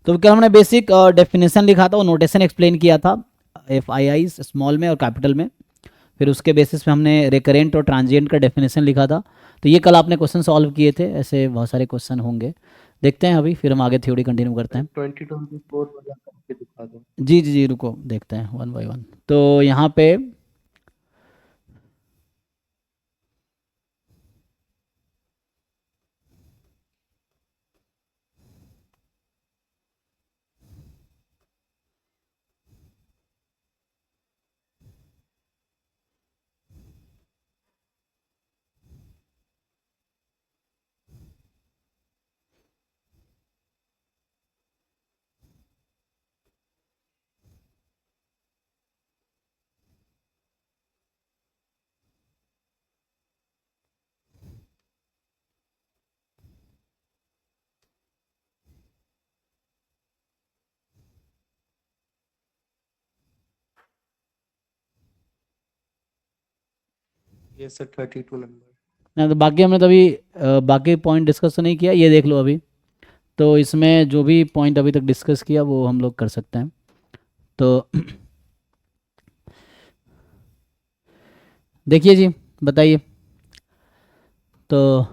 तो कल हमने बेसिक डेफिनेशन लिखा था, वो नोटेशन एक्सप्लेन किया था एफ आई आई स्मॉल में और कैपिटल में। फिर उसके बेसिस पे हमने रिकरेंट और ट्रांजिएंट का डेफिनेशन लिखा था। तो ये कल आपने क्वेश्चन सॉल्व किए थे, ऐसे बहुत सारे क्वेश्चन होंगे। देखते हैं अभी, फिर हम आगे थ्योरी कंटिन्यू करते हैं। 2024 वाला करके दिखा दो। जी जी जी, रुको देखते हैं वन बाय वन। तो यहाँ पे ये सर 32 नंबर। ना, तो बाकी हमने तो अभी बाकी पॉइंट डिस्कस तो नहीं किया, ये देख लो अभी। तो इसमें जो भी पॉइंट अभी तक डिस्कस किया वो हम लोग कर सकते हैं। तो देखिए जी, बताइए। तो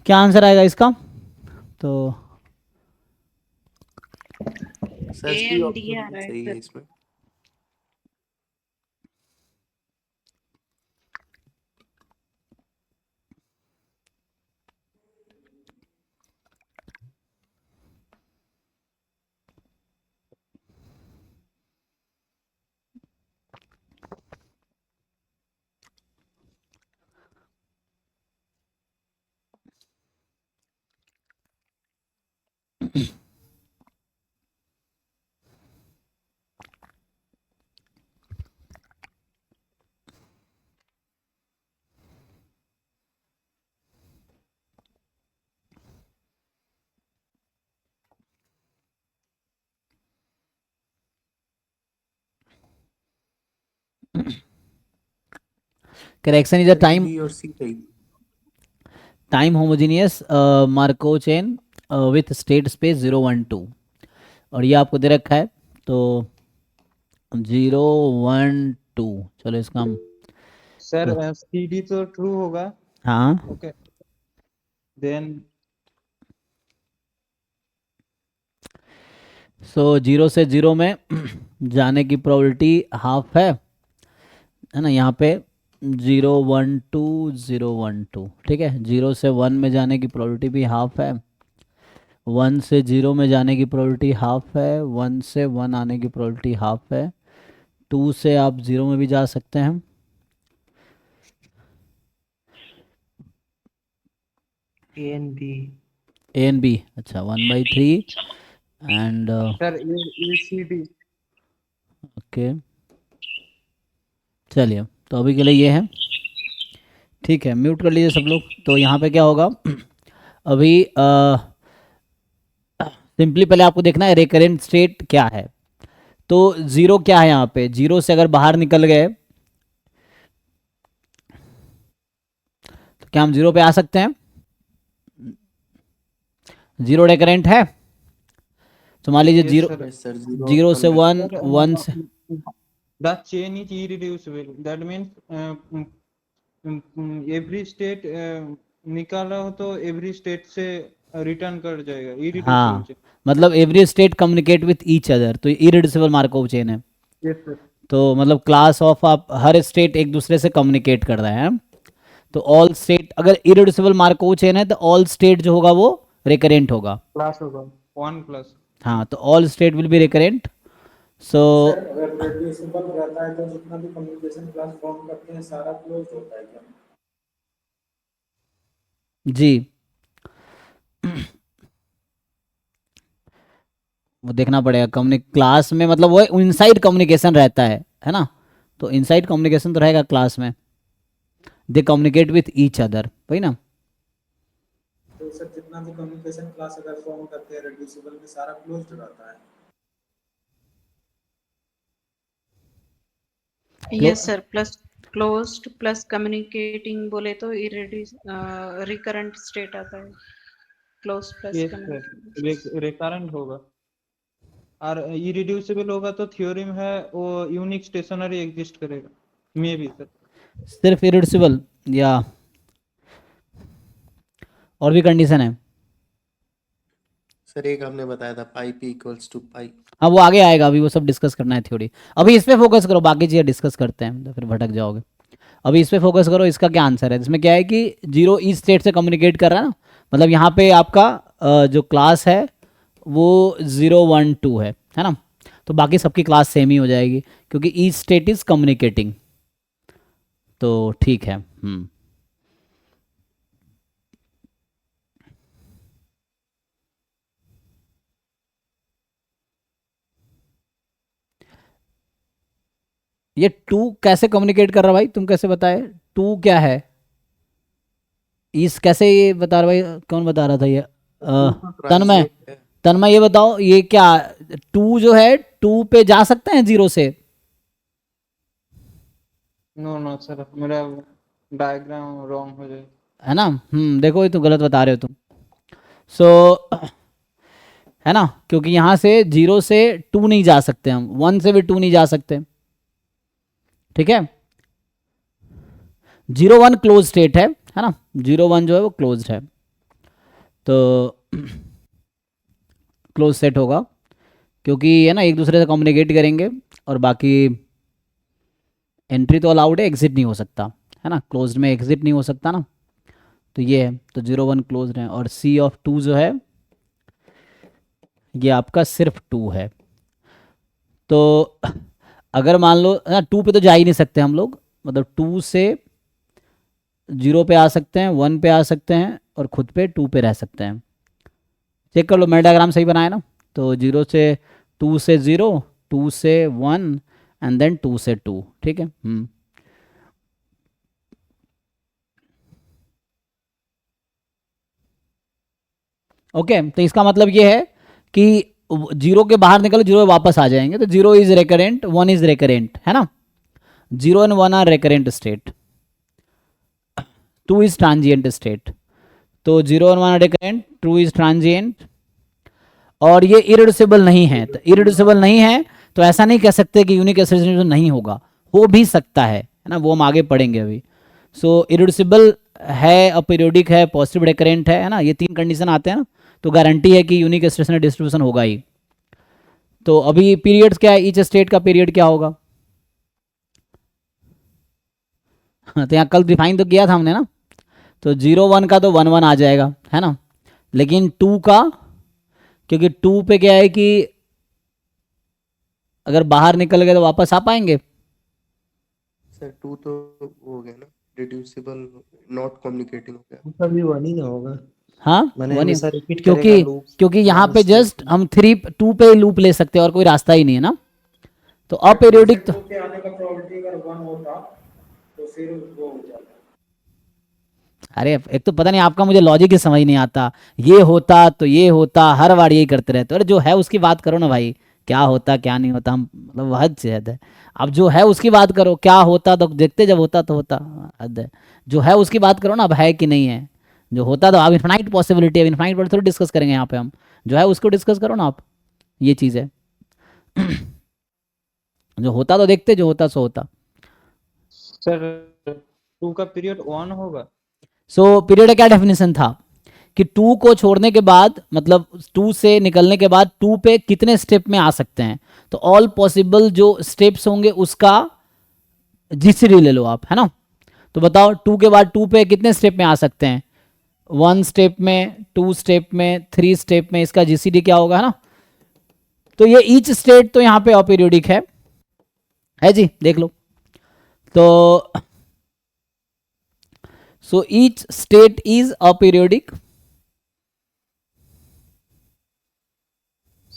क्या आंसर आएगा इसका? तो sir A C and D option आ भी रहा है सही है सर। इसमें। करेक्शन इज अ सर ये टाइम बी और सी सही। Time homogeneous Markov chain with state space 0 1 2। और ये आपको दे रखा है, तो 0 1 2। चलो इसका हम सर सी डी तो ट्रू होगा। हाँ, ओके देन सो 0 से 0 में जाने की प्रोबेबिलिटी हाफ है ना यहाँ पे। 0 1 2 0 1 2, ठीक है। 0 से 1 में जाने की प्रोबेबिलिटी भी हाफ है। 1 से 0 में जाने की प्रोबेबिलिटी हाफ है। 1 से 1 आने की प्रोबेबिलिटी हाफ है। 2 से आप 0 में भी जा सकते हैं। A and B. A and B, अच्छा 1/3 and sir A C D. Okay. चलिए, तो अभी के लिए ये है, ठीक है। म्यूट कर लीजिए सब लोग। तो यहाँ पे क्या होगा अभी सिंपली पहले आपको देखना है रिकरेंट स्टेट क्या है। तो जीरो क्या है यहाँ पे, जीरो से अगर बाहर निकल गए तो क्या हम जीरो पे आ सकते हैं? जीरो रिकरेंट है। तो मान लीजिए yes zero, sir. Yes sir zero zero से ऑप्शन में। वन, सर वन से the chain is irreducible. That means every state निकाला हो तो every state से रिटर्न कर जाएगा irreducible हाँ, chain. मतलब every state communicate with each other, तो इरिड्यूसिबल मार्कोव चेन है। Yes sir. तो मतलब क्लास ऑफ आप हर स्टेट एक दूसरे से कम्युनिकेट कर रहे हैं। तो ऑल स्टेट अगर इरिड्यूसिबल मार्कोव चेन है तो ऑल स्टेट जो होगा वो रिकरेंट होगा। Plus होगा 1 plus. हाँ, तो all state will be recurrent. So sir अगर रिड्यूसिबल रहता है तो जितना भी कम्युनिकेशन क्लास फॉर्म करते हैं सारा क्लोज होता है क्या? जी, वो देखना पड़ेगा क्लास में, मतलब वो इनसाइड कम्युनिकेशन रहता है ना। तो इनसाइड कम्युनिकेशन तो रहेगा क्लास में, दे कम्युनिकेट विथ ईच अदर, वही ना। तो सर जितना भी कम्युनिकेशन क्लास अगर फॉर्म करते हैं रिड्यूसिबल में सारा क्लोज्ड रहता है। Yes sir, plus closed plus communicating बोले तो रिकरेंट स्टेट आता है, close plus yes communicating. Sir, recurrent होगा। और इरिड्यूसिबल होगा तो थ्योरी में है वो यूनिक स्टेशनरी एग्जिस्ट करेगा, मे बी सर। सिर्फ इरिड्यूसिबल या और भी कंडीशन है? सर एक आपने बताया था पाई पी इक्वल्स टू पाई। हाँ वो आगे आएगा, अभी वो सब डिस्कस करना है थ्योरी। अभी इस पे फोकस करो, बाकी चीज़ें डिस्कस करते हैं तो फिर भटक जाओगे। अभी इस पे फोकस करो, इसका क्या आंसर है। इसमें क्या है कि जीरो ई स्टेट से कम्युनिकेट कर रहा है ना, मतलब यहाँ पे आपका जो क्लास है वो 0 1 2 है ना। तो बाकी सबकी क्लास सेम ही हो जाएगी क्योंकि ई स्टेट इज कम्युनिकेटिंग। तो ठीक है। ये टू कैसे कम्युनिकेट कर रहा है भाई, तुम कैसे बताए? टू क्या है? इस कैसे ये बता रहा भाई, कौन बता रहा था ये? तन्मय, ट्रांजिएंट है। तन्मय ये बताओ ये क्या, टू जो है टू पे जा सकते हैं जीरो से? नो नो सर, मेरा डायग्राम रॉन्ग हो जाए। है ना। देखो ये तो गलत बता रहे हो तुम। सो है ना, क्योंकि यहाँ से जीरो से टू नहीं जा सकते हम, वन से भी टू नहीं जा सकते, ठीक है। 0 1 क्लोज स्टेट है ना, 0 1 जो है वो क्लोज्ड है, तो क्लोज सेट होगा क्योंकि है ना एक दूसरे से कम्युनिकेट करेंगे और बाकी एंट्री तो अलाउड है, एग्जिट नहीं हो सकता, है ना। क्लोज्ड में एग्जिट नहीं हो सकता ना, तो ये है। तो 0 1 क्लोज्ड है और सी ऑफ टू जो है ये आपका सिर्फ टू है। तो अगर मान लो ना टू पे तो जा ही नहीं सकते हम लोग, मतलब टू से जीरो पे आ सकते हैं, वन पे आ सकते हैं और खुद पे टू पे रह सकते हैं। चेक कर लो, मैंने डायग्राम सही बनाया ना। तो जीरो से टू से जीरो, टू से वन एंड देन टू से टू, ठीक है। ओके, तो इसका मतलब ये है कि जीरो के बाहर निकलो, जीरो वापस आ जाएंगे, तो zero is recurrent, one is recurrent, है ना। 0 and 1 are recurrent state, two is transient state. तो 0 and 1 are recurrent, two is transient और ये इरिड्यूसिबल नहीं है। तो इरिड्यूसिबल नहीं है तो ऐसा नहीं कह सकते कि यूनिक एसोसिएशन नहीं होगा, हो भी सकता है ना, वो हम आगे पढ़ेंगे अभी। सो इरिड्यूसिबल है, अपीरियोडिक है, पॉजिटिव रेकरेंट है ना, ये तीन कंडीशन आते हैं ना, तो गारंटी है कि यूनिक स्टेशनरी डिस्ट्रीब्यूशन होगा ही। तो अभी पीरियड्स क्या है, ईच स्टेट का पीरियड क्या होगा? हाँ, तो यहाँ कल डिफाइन तो किया था हमने ना। तो 0 1 का तो 1 1 आ जाएगा, है ना। लेकिन टू का, क्योंकि टू पे क्या है कि अगर बाहर निकल गए तो वापस आ पाएंगे। सर टू तो हो गया ना, रिड्यूसिबल नॉट कम्युनिकेटिंग हो गया। कभी वन ही ना होगा, हाँ मैंने वन, हमेशा रिपीट करेगा क्योंकि लूप। क्योंकि यहाँ वन पे स्टेप जस्ट हम थ्री टू पे लूप ले सकते हैं और कोई रास्ता ही नहीं है ना। तो अपीरियोडिक तो टू के आने का प्रोबेबिलिटी अगर 1 होता तो फिर वो हो जाता। अरे एक तो पता नहीं आपका, मुझे लॉजिक ही समझ नहीं आता। ये होता तो ये होता, हर बार यही करते रहते हो। अरे जो है उसकी बात करो ना भाई, क्या होता क्या नहीं होता, हम मतलब हद से हद है। अब जो है उसकी बात करो, क्या होता तो देखते, जब होता तो होता, हद है। जो है उसकी बात करो ना, अब है कि नहीं है। जो होता तो अब इन्फाइनाइट पॉसिबिलिटी है, इन्फाइनाइट पर थोड़ी डिस्कस करेंगे यहाँ पे हम। जो है उसको डिस्कस करो ना आप, ये चीज़ है। जो होता तो देखते, जो होता सो होता। सर टू का पीरियड वन होगा। सो पीरियड का क्या डेफिनेशन था कि टू को छोड़ने के बाद, मतलब टू से निकलने के बाद टू पे कितने स्टेप में आ सकते हैं। तो ऑल पॉसिबल जो स्टेप्स होंगे उसका जीसीडी ले लो आप, है ना। तो बताओ टू के बाद टू पे कितने स्टेप में आ सकते हैं? वन स्टेप में, टू स्टेप में, थ्री स्टेप में, इसका जीसीडी क्या होगा, है ना। तो ये ईच स्टेट तो यहाँ पे अपीरियोडिक है जी, देख लो। तो so each state is aperiodic.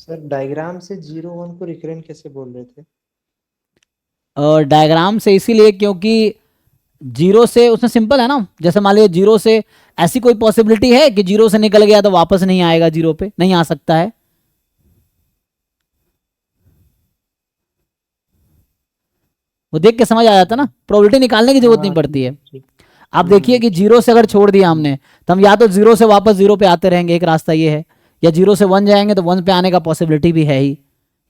Sir diagram से 0 1 को रिकरेंट कैसे बोल रहे थे? डायग्राम से इसीलिए क्योंकि जीरो से उसमें सिंपल है ना, जैसे मान लीजिए जीरो से ऐसी कोई पॉसिबिलिटी है कि जीरो से निकल गया तो वापस नहीं आएगा, जीरो पे नहीं आ सकता है। वो देख के समझ आ जाता ना, प्रोबेबिलिटी निकालने की जरूरत नहीं पड़ती है। आप देखिए कि जीरो से अगर छोड़ दिया हमने तो हम या तो जीरो से वापस जीरो पे आते रहेंगे, एक रास्ता ये है, या जीरो से वन जाएंगे तो वन पे आने का पॉसिबिलिटी भी है ही,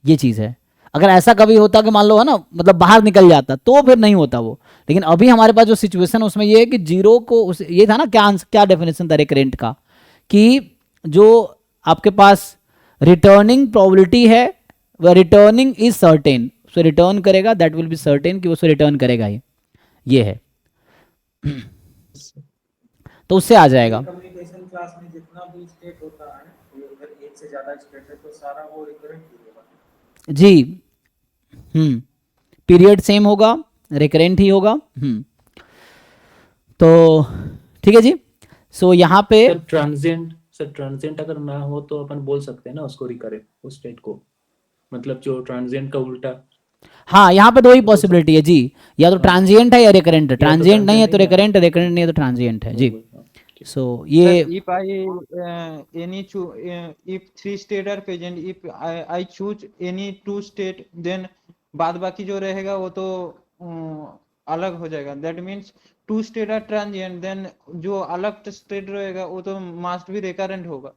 ये चीज़ है। अगर ऐसा कभी होता कि मान लो है ना, मतलब बाहर निकल जाता तो फिर नहीं होता वो। लेकिन अभी हमारे पास जो सिचुएशन है उसमें ये है कि जीरो को ये था ना, क्या डेफिनेशन था रिकरेंट का, कि जो आपके पास रिटर्निंग प्रोबेबिलिटी है वह returning is certain, so return करेगा, दैट विल बी सर्टेन कि उसको रिटर्न करेगा ही, ये है। तो उससे आ जाएगा। कम्युनिकेशन क्लास में जितना भी स्टेट होता है, अगर एक से ज्यादा स्टेट है तो सारा वो रिकरेंट ही होगा। जी, पीरियड सेम होगा, रिकरेंट ही होगा। तो ठीक है जी। सो यहाँ पे सर ट्रांजिएंट अगर ना हो तो अपन बोल सकते हैं ना उसको रिकरेंट, उस स्टेट को, मतलब जो ट्रांजिएंट का उल्टा। हाँ, यहाँ पे दो ही पॉसिबिलिटी है जी, या तो ट्रांजिएंट है या रिकरेंट है। ट्रांजिएंट नहीं है तो transient रिकरेंट, रिकरेंट नहीं है तो ट्रांजिएंट है जी। सो ये if if 3 state are present, if I choose any 2 state, then बाद बाकी जो रहेगा वो तो अलग हो जाएगा। That means 2 state are transient, then जो अलग स्टेट रहेगा वो तो मस्ट भी रिकरेंट होगा।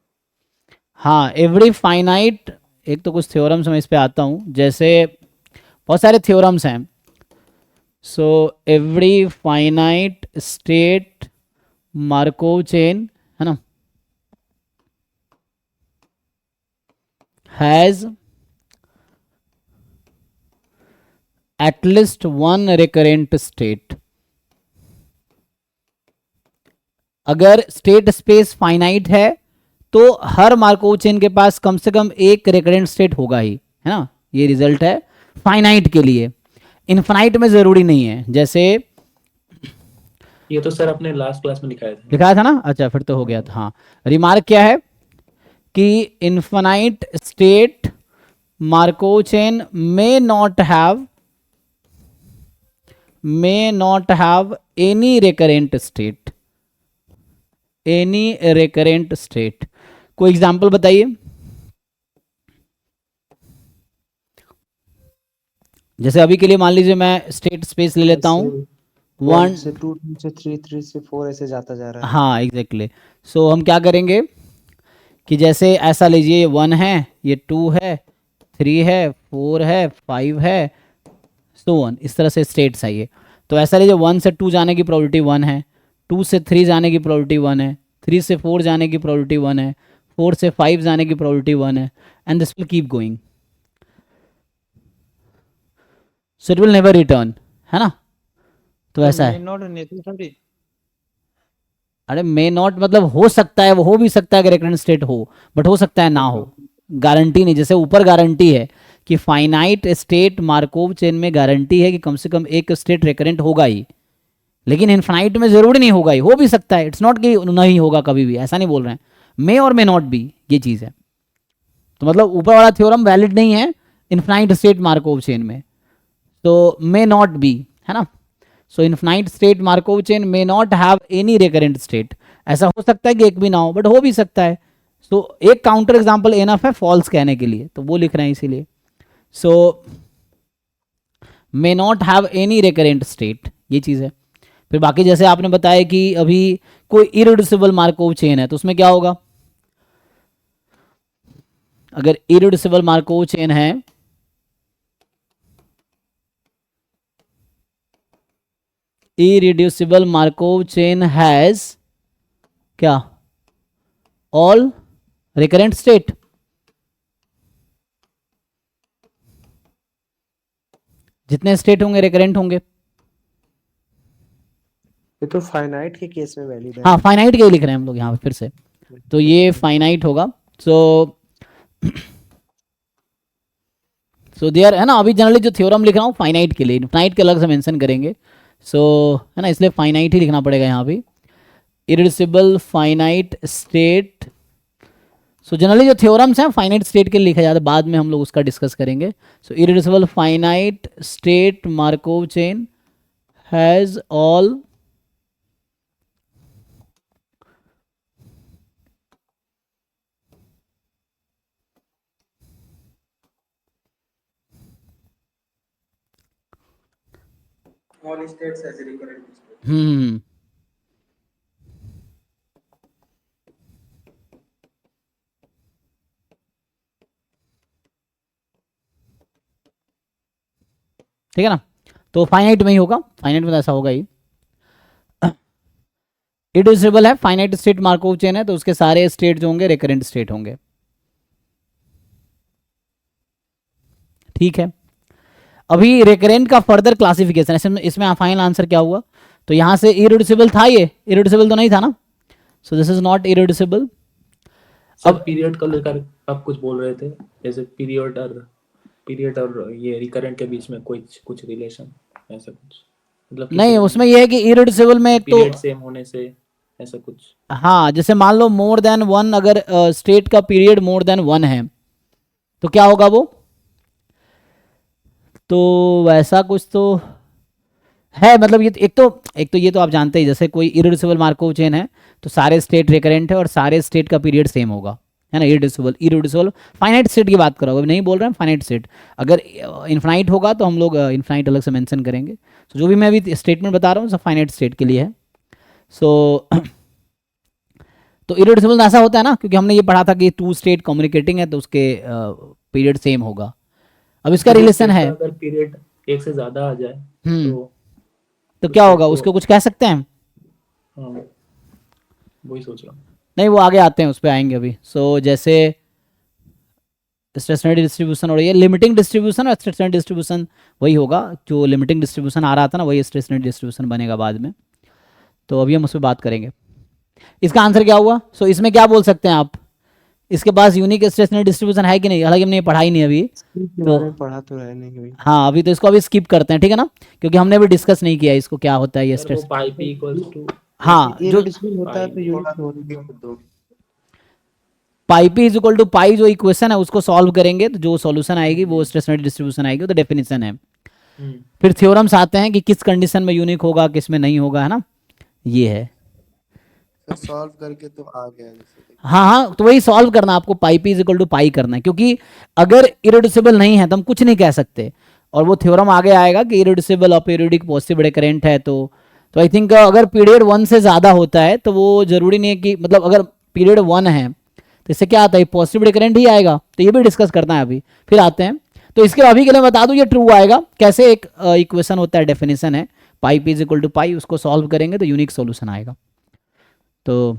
हाँ, एवरी फाइनाइट, एक तो कुछ थ्योरम्स मैं इस पे आता हूँ, जैसे बहुत सारे थ्योरम्स हैं। So every finite state Markov chain है ना has at least one recurrent state। अगर स्टेट स्पेस फाइनाइट है तो हर मार्कोव चेन के पास कम से कम एक रिकरेंट स्टेट होगा ही, है ना। ये रिजल्ट है फाइनाइट के लिए, इनफाइनाइट में जरूरी नहीं है। जैसे ये तो सर अपने लास्ट क्लास में लिखाया था ना, अच्छा फिर तो हो गया था। हाँ, रिमार्क क्या है कि infinite state Markov chain may not have any recurrent state, कोई एग्जाम्पल बताइए। जैसे अभी के लिए मान लीजिए मैं स्टेट स्पेस ले लेता हूँ 1 से 2, 2 से 3, 3 से 4 ऐसे जाता जा रहा है। हाँ एग्जैक्टली। सो हम क्या करेंगे कि जैसे ऐसा लीजिए 1 है, ये 2 है, 3 है, 4 है, 5 है, सो ऑन, इस तरह से स्टेट्स है ये। तो ऐसा लीजिए 1 से 2 जाने की प्रोबेबिलिटी 1 है, 2 से 3 जाने की प्रोबेबिलिटी 1 है, 3 से 4 जाने की प्रोबेबिलिटी 1 है, 4 से 5 जाने की प्रोबेबिलिटी 1 है, and this will keep going. So it will never return, है ना। तो ऐसा है। Not necessary. अरे मे नॉट मतलब हो सकता है, वो हो भी सकता है कि रिकरेंट स्टेट हो, बट हो सकता है ना हो, गारंटी नहीं। जैसे ऊपर गारंटी है कि फाइनाइट स्टेट मार्कोव चेन में गारंटी है कि कम से कम एक स्टेट रिकरेंट होगा ही, लेकिन इनफाइनाइट में जरूरी नहीं होगा ही, हो भी सकता है। इट्स नॉट कि नहीं होगा कभी भी, ऐसा नहीं बोल रहे हैं। मे और मे नॉट बी, ये चीज़ है। तो मतलब ऊपर वाला थ्योरम वैलिड नहीं है इनफाइनाइट स्टेट मार्कोव चेन में, तो मे नॉट बी, है ना। So infinite state Markov chain may not have any recurrent state. ऐसा हो सकता है कि एक भी ना हो, बट हो भी सकता है। सो एक काउंटर एग्जांपल एनफ है फॉल्स कहने के लिए, तो वो लिख रहे हैं इसीलिए। So may not have any recurrent state, ये चीज़ है। फिर बाकी जैसे आपने बताया कि अभी कोई इरिड्यूसिबल मार्कोव चेन है तो उसमें क्या होगा। अगर इरिड्यूसिबल मार्कोव चेन है, irreducible Markov chain has क्या all recurrent state। जितने स्टेट होंगे रिकरेंट होंगे। ये तो फाइनाइट के केस में वैलिड है। हाँ, फाइनाइट के ही लिख रहे हैं हम लोग यहाँ पे फिर से, तो ये फाइनाइट होगा। सो देयर है ना, अभी जनरली जो थ्योरम लिख रहा हूँ फाइनाइट के लिए, इनफाइनाइट के अलग से मेंशन करेंगे। सो है ना, इसलिए फाइनाइट ही लिखना पड़ेगा यहाँ भी। Irreducible finite state, so generally जो थ्योरम्स हैं फाइनाइट स्टेट के लिए लिखा जाता है, बाद में हम लोग उसका डिस्कस करेंगे. So irreducible finite state Markov chain has all All states as recurrent state. ठीक है ना. तो फाइनाइट में ही होगा, फाइनाइट में तो ऐसा होगा ही. इरिड्यूसिबल है, फाइनाइट स्टेट मार्कोव चेन है, तो उसके सारे स्टेट जो होंगे रिकरेंट स्टेट होंगे. ठीक है. अभी रिकरेंट का फर्दर क्लासिफिकेशन है. इसमें फाइनल आंसर क्या हुआ, तो यहां से इरिड्यूसिबल था, ये इरिड्यूसिबल तो नहीं था ना. So this is not irreducible. अब पीरियड को लेकर आप कुछ बोल रहे थे, जैसे पीरियड और ये रिकरेंट के बीच में कोई कुछ रिलेशन ऐसा कुछ, मतलब नहीं, उसमें यह है कि इरिड्यूसिबल में एक तो पीरियड सेम होने से ऐसा कुछ. हाँ, जैसे मान लो मोर देन वन, अगर स्टेट का पीरियड मोर देन वन है तो क्या होगा वो, तो वैसा कुछ तो है. मतलब ये एक तो ये तो आप जानते ही, जैसे कोई इरिड्यूसिबल मार्कोव चेन है तो सारे स्टेट रिकरेंट है और सारे स्टेट का पीरियड सेम होगा, है ना. इरिड्यूसिबल फाइनाइट स्टेट की बात करो, अभी नहीं बोल रहे हैं फाइनाइट स्टेट. अगर इन्फाइनाइट होगा तो हम लोग इन्फाइनाइट अलग से मेंशन करेंगे. तो जो भी मैं अभी स्टेटमेंट बता रहा हूँ सब फाइनाइट स्टेट के लिए है. सो तो इरिड्यूसिबल ऐसा होता है ना, क्योंकि हमने ये पढ़ा था कि टू स्टेट कम्युनिकेटिंग है तो उसके पीरियड सेम होगा. अब इसका रिलेशन है, अगर पीरियड एक से ज्यादा आ जाए तो क्या होगा, उसको कुछ कह सकते हैं. हाँ, वही सोच रहा हूँ. नहीं, वो आगे आते हैं, उस पर आएंगे अभी. सो जैसे स्टेशनरी डिस्ट्रीब्यूशन और ये लिमिटिंग डिस्ट्रीब्यूशन और स्टेशनरी डिस्ट्रीब्यूशन वही होगा. जो लिमिटिंग डिस्ट्रीब्यूशन आ रहा था ना वही स्टेशनरी डिस्ट्रीब्यूशन बनेगा बाद में. तो अभी हम उस पर बात करेंगे. इसका आंसर क्या हुआ. सो इसमें क्या बोल सकते हैं आप, इसके पास यूनिक स्टेशनरी डिस्ट्रीब्यूशन है कि नहीं. हालांकि हमने पढ़ा ही नहीं अभी, तो पढ़ा तो है नहीं अभी. हाँ अभी तो इसको अभी स्किप करते हैं, ठीक है ना, क्योंकि हमने अभी डिस्कस नहीं किया इसको क्या होता है ये सर वो पाई p इक्वल्स टू, हाँ, जो इरिड्यूसिबल होता है तो यूनिट दो. पाई पी इज इक्वल टू पाई, जो इक्वेशन है उसको सॉल्व करेंगे तो जो सॉल्यूशन आएगी वो स्टेशनरी डिस्ट्रीब्यूशन आएगी. तो डेफिनेशन है. फिर थ्योरम्स आते हैं कि किस कंडीशन में यूनिक होगा किस में नहीं होगा, है ना. ये है. सॉल्व करके तो आ गया जैसे. हाँ, तो वही सॉल्व करना आपको, पाई पी इज इक्वल टू पाई करना है, क्योंकि अगर इरिड्यूसिबल नहीं है तो हम कुछ नहीं कह सकते. और वो थ्योरम आगे आएगा कि इरिड्यूसिबल और पीरियोडिक पॉजिटिव रिकरेंट है. तो आई थिंक अगर पीरियड वन से ज़्यादा होता है तो वो जरूरी नहीं है कि, मतलब अगर पीरियड वन है तो इससे क्या आता है, पॉजिटिव रिकरेंट ही आएगा. तो ये भी डिस्कस करना है अभी, फिर आते हैं. तो इसके अभी के लिए बता दूं ये ट्रू आएगा. कैसे, एक इक्वेशन होता है, डेफिनेशन है पाई पी इज इक्वल टू पाई, उसको सॉल्व करेंगे तो यूनिक सॉल्यूशन आएगा. तो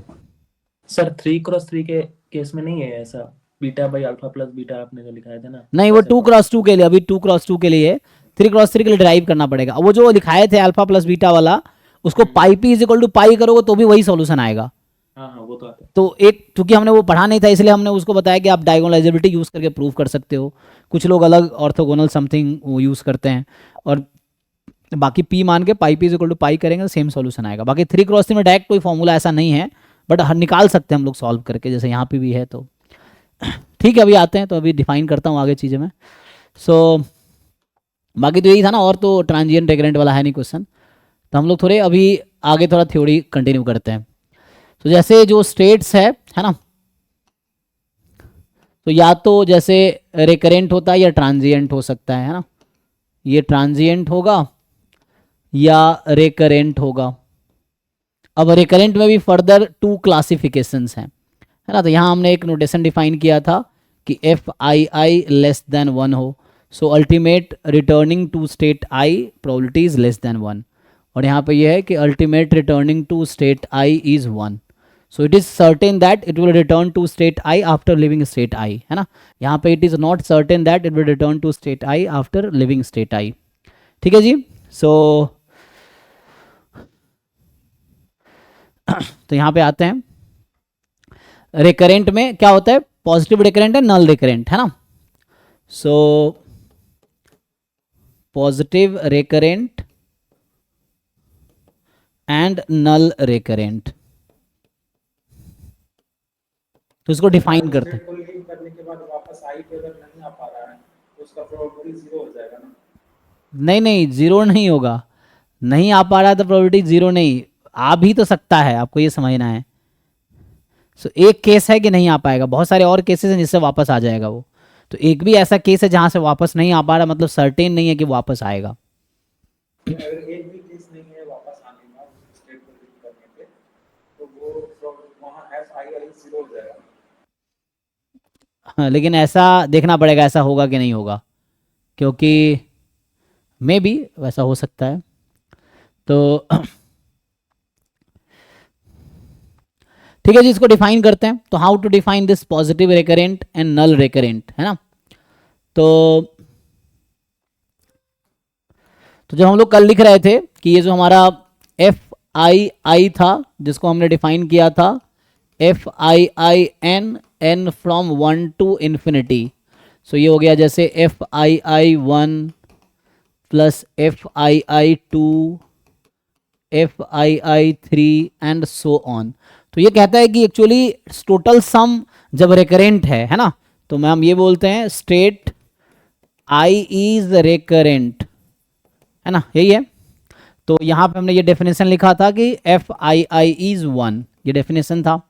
सर 3x3 के केस में नहीं है ऐसा, beta by alpha plus beta आपने जो लिखाया था ना. नहीं, वो 2x2 के लिए, अभी 2x2 के लिए, 3x3 के लिए ड्राइव करना पड़ेगा. वो जो लिखाए थे अल्फा प्लस बीटा वाला, उसको पाई पी इज इक्वल टू पाई करोगे तो भी वही सॉल्यूशन आएगा. हाँ वो तो आता है. तो एक, क्योंकि हमने वो पढ़ा नहीं था इसलिए हमने उसको बताया कि आप डायगोनलाइजेबिलिटी यूज करके प्रूव कर सकते हो. कुछ लोग अलग ऑर्थोगोनल समथिंग वो यूज करते हैं, और बाकी पी मान के पाई पी इज इक्वल टू पाई करेंगे तो सेम सॉल्यूशन आएगा. बाकी 3x3 में डायरेक्ट कोई फॉर्मूला ऐसा नहीं है, बट निकाल सकते हैं हम लोग सॉल्व करके, जैसे यहाँ पे भी है. तो ठीक है, अभी आते हैं. तो अभी डिफाइन करता हूँ आगे चीज़ें में. सो बाकी तो यही था ना, और तो ट्रांजिएंट रिकरेंट वाला है नहीं क्वेश्चन. तो हम लोग थोड़े अभी आगे थोड़ा थ्योरी कंटिन्यू करते हैं. तो जैसे जो स्टेट्स है ना, तो या तो जैसे रिकरेंट होता है या ट्रांजिएंट हो सकता है ना. ये ट्रांजिएंट होगा या रिकरेंट होगा. अब रिकरेंट में भी फर्दर 2 क्लासिफिकेशंस हैं, है ना. तो यहाँ हमने एक नोटेशन डिफाइन किया था कि F I I less than 1 हो, so ultimate returning to state I probability is less than 1. और यहाँ पे ये है कि ultimate returning to state I is 1. So it is certain that it will return to state I after leaving state I, है ना. यहाँ पे it is not certain that it will return to state I after leaving state I. ठीक है जी. सो तो यहाँ पे आते हैं. रिकरेंट में क्या होता है, पॉजिटिव रिकरेंट है, नल रिकरेंट, है ना. So positive recurrent and null recurrent. तो इसको डिफाइन करते हैं। स्टेट को लीव करने के बाद वापस आई पे अगर नहीं आ पा रहा है तो उसका प्रोबेबिलिटी 0 हो जाएगा ना। नहीं नहीं, जीरो नहीं होगा, नहीं आ पा रहा है तो प्रोबेबिलिटी जीरो नहीं, आ भी तो सकता है, आपको ये समझना है। सो एक केस है कि नहीं आ पाएगा, बहुत सारे और केसेस हैं जिससे वापस आ जाएगा वो, तो एक भी ऐसा केस है जहां से वापस नहीं आ पा रहा, मतलब सर्टेन नहीं है कि वापस आएगा। अगर एक भी केस नहीं है वापस आने का स्टेट को लीव करने पे तो वो वहाँ FII 0 हो जाएगा। हाँ, लेकिन ऐसा देखना पड़ेगा ऐसा होगा कि नहीं होगा, क्योंकि मे बी वैसा हो सकता है। तो ठीक है जी, इसको डिफाइन करते हैं। तो how to define this positive recurrent and null recurrent, है ना। तो जब हम लोग कल लिख रहे थे कि ये जो हमारा FII था जिसको हमने डिफाइन किया था FII n from 1 to infinity, so ये हो गया जैसे FII 1 plus FII 2 FII 3 and so on. तो ये कहता है कि एक्चुअली टोटल सम जब रेकरेंट है ना, तो मैं हम ये बोलते हैं स्टेट I इज रेकरेंट, है ना, यही है। तो यहाँ पे हमने ये डेफिनेशन लिखा था कि FII इज 1, ये डेफिनेशन था।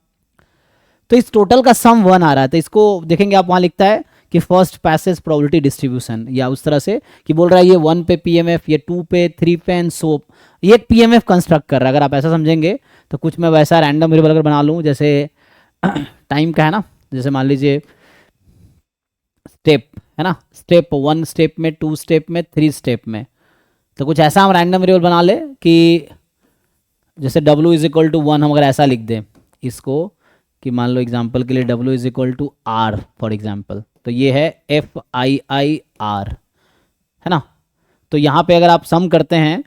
तो इस टोटल का सम 1 आ रहा है, तो इसको देखेंगे आप, वहाँ लिखता है कि फर्स्ट पैसेज प्रोबेबिलिटी डिस्ट्रीब्यूशन, या उस तरह से कि बोल रहा है ये 1 पे PMF, ये 2 पे, 3 पे एंड सो, ये एक PMF कंस्ट्रक्ट कर रहा है। अगर आप ऐसा समझेंगे तो कुछ मैं वैसा रैंडम वेरिएबल अगर बना लूँ जैसे टाइम का है ना, जैसे मान लीजिए स्टेप है ना, स्टेप 1 स्टेप में, 2 स्टेप में, 3 स्टेप में, तो कुछ ऐसा हम रैंडम वेरिएबल बना ले कि जैसे W इज इक्वल टू 1, हम अगर ऐसा लिख दें इसको कि मान लो एग्जांपल के लिए W is equal to R for example, तो ये है FII R, है ना। तो यहाँ पे अगर आप सम करते हैं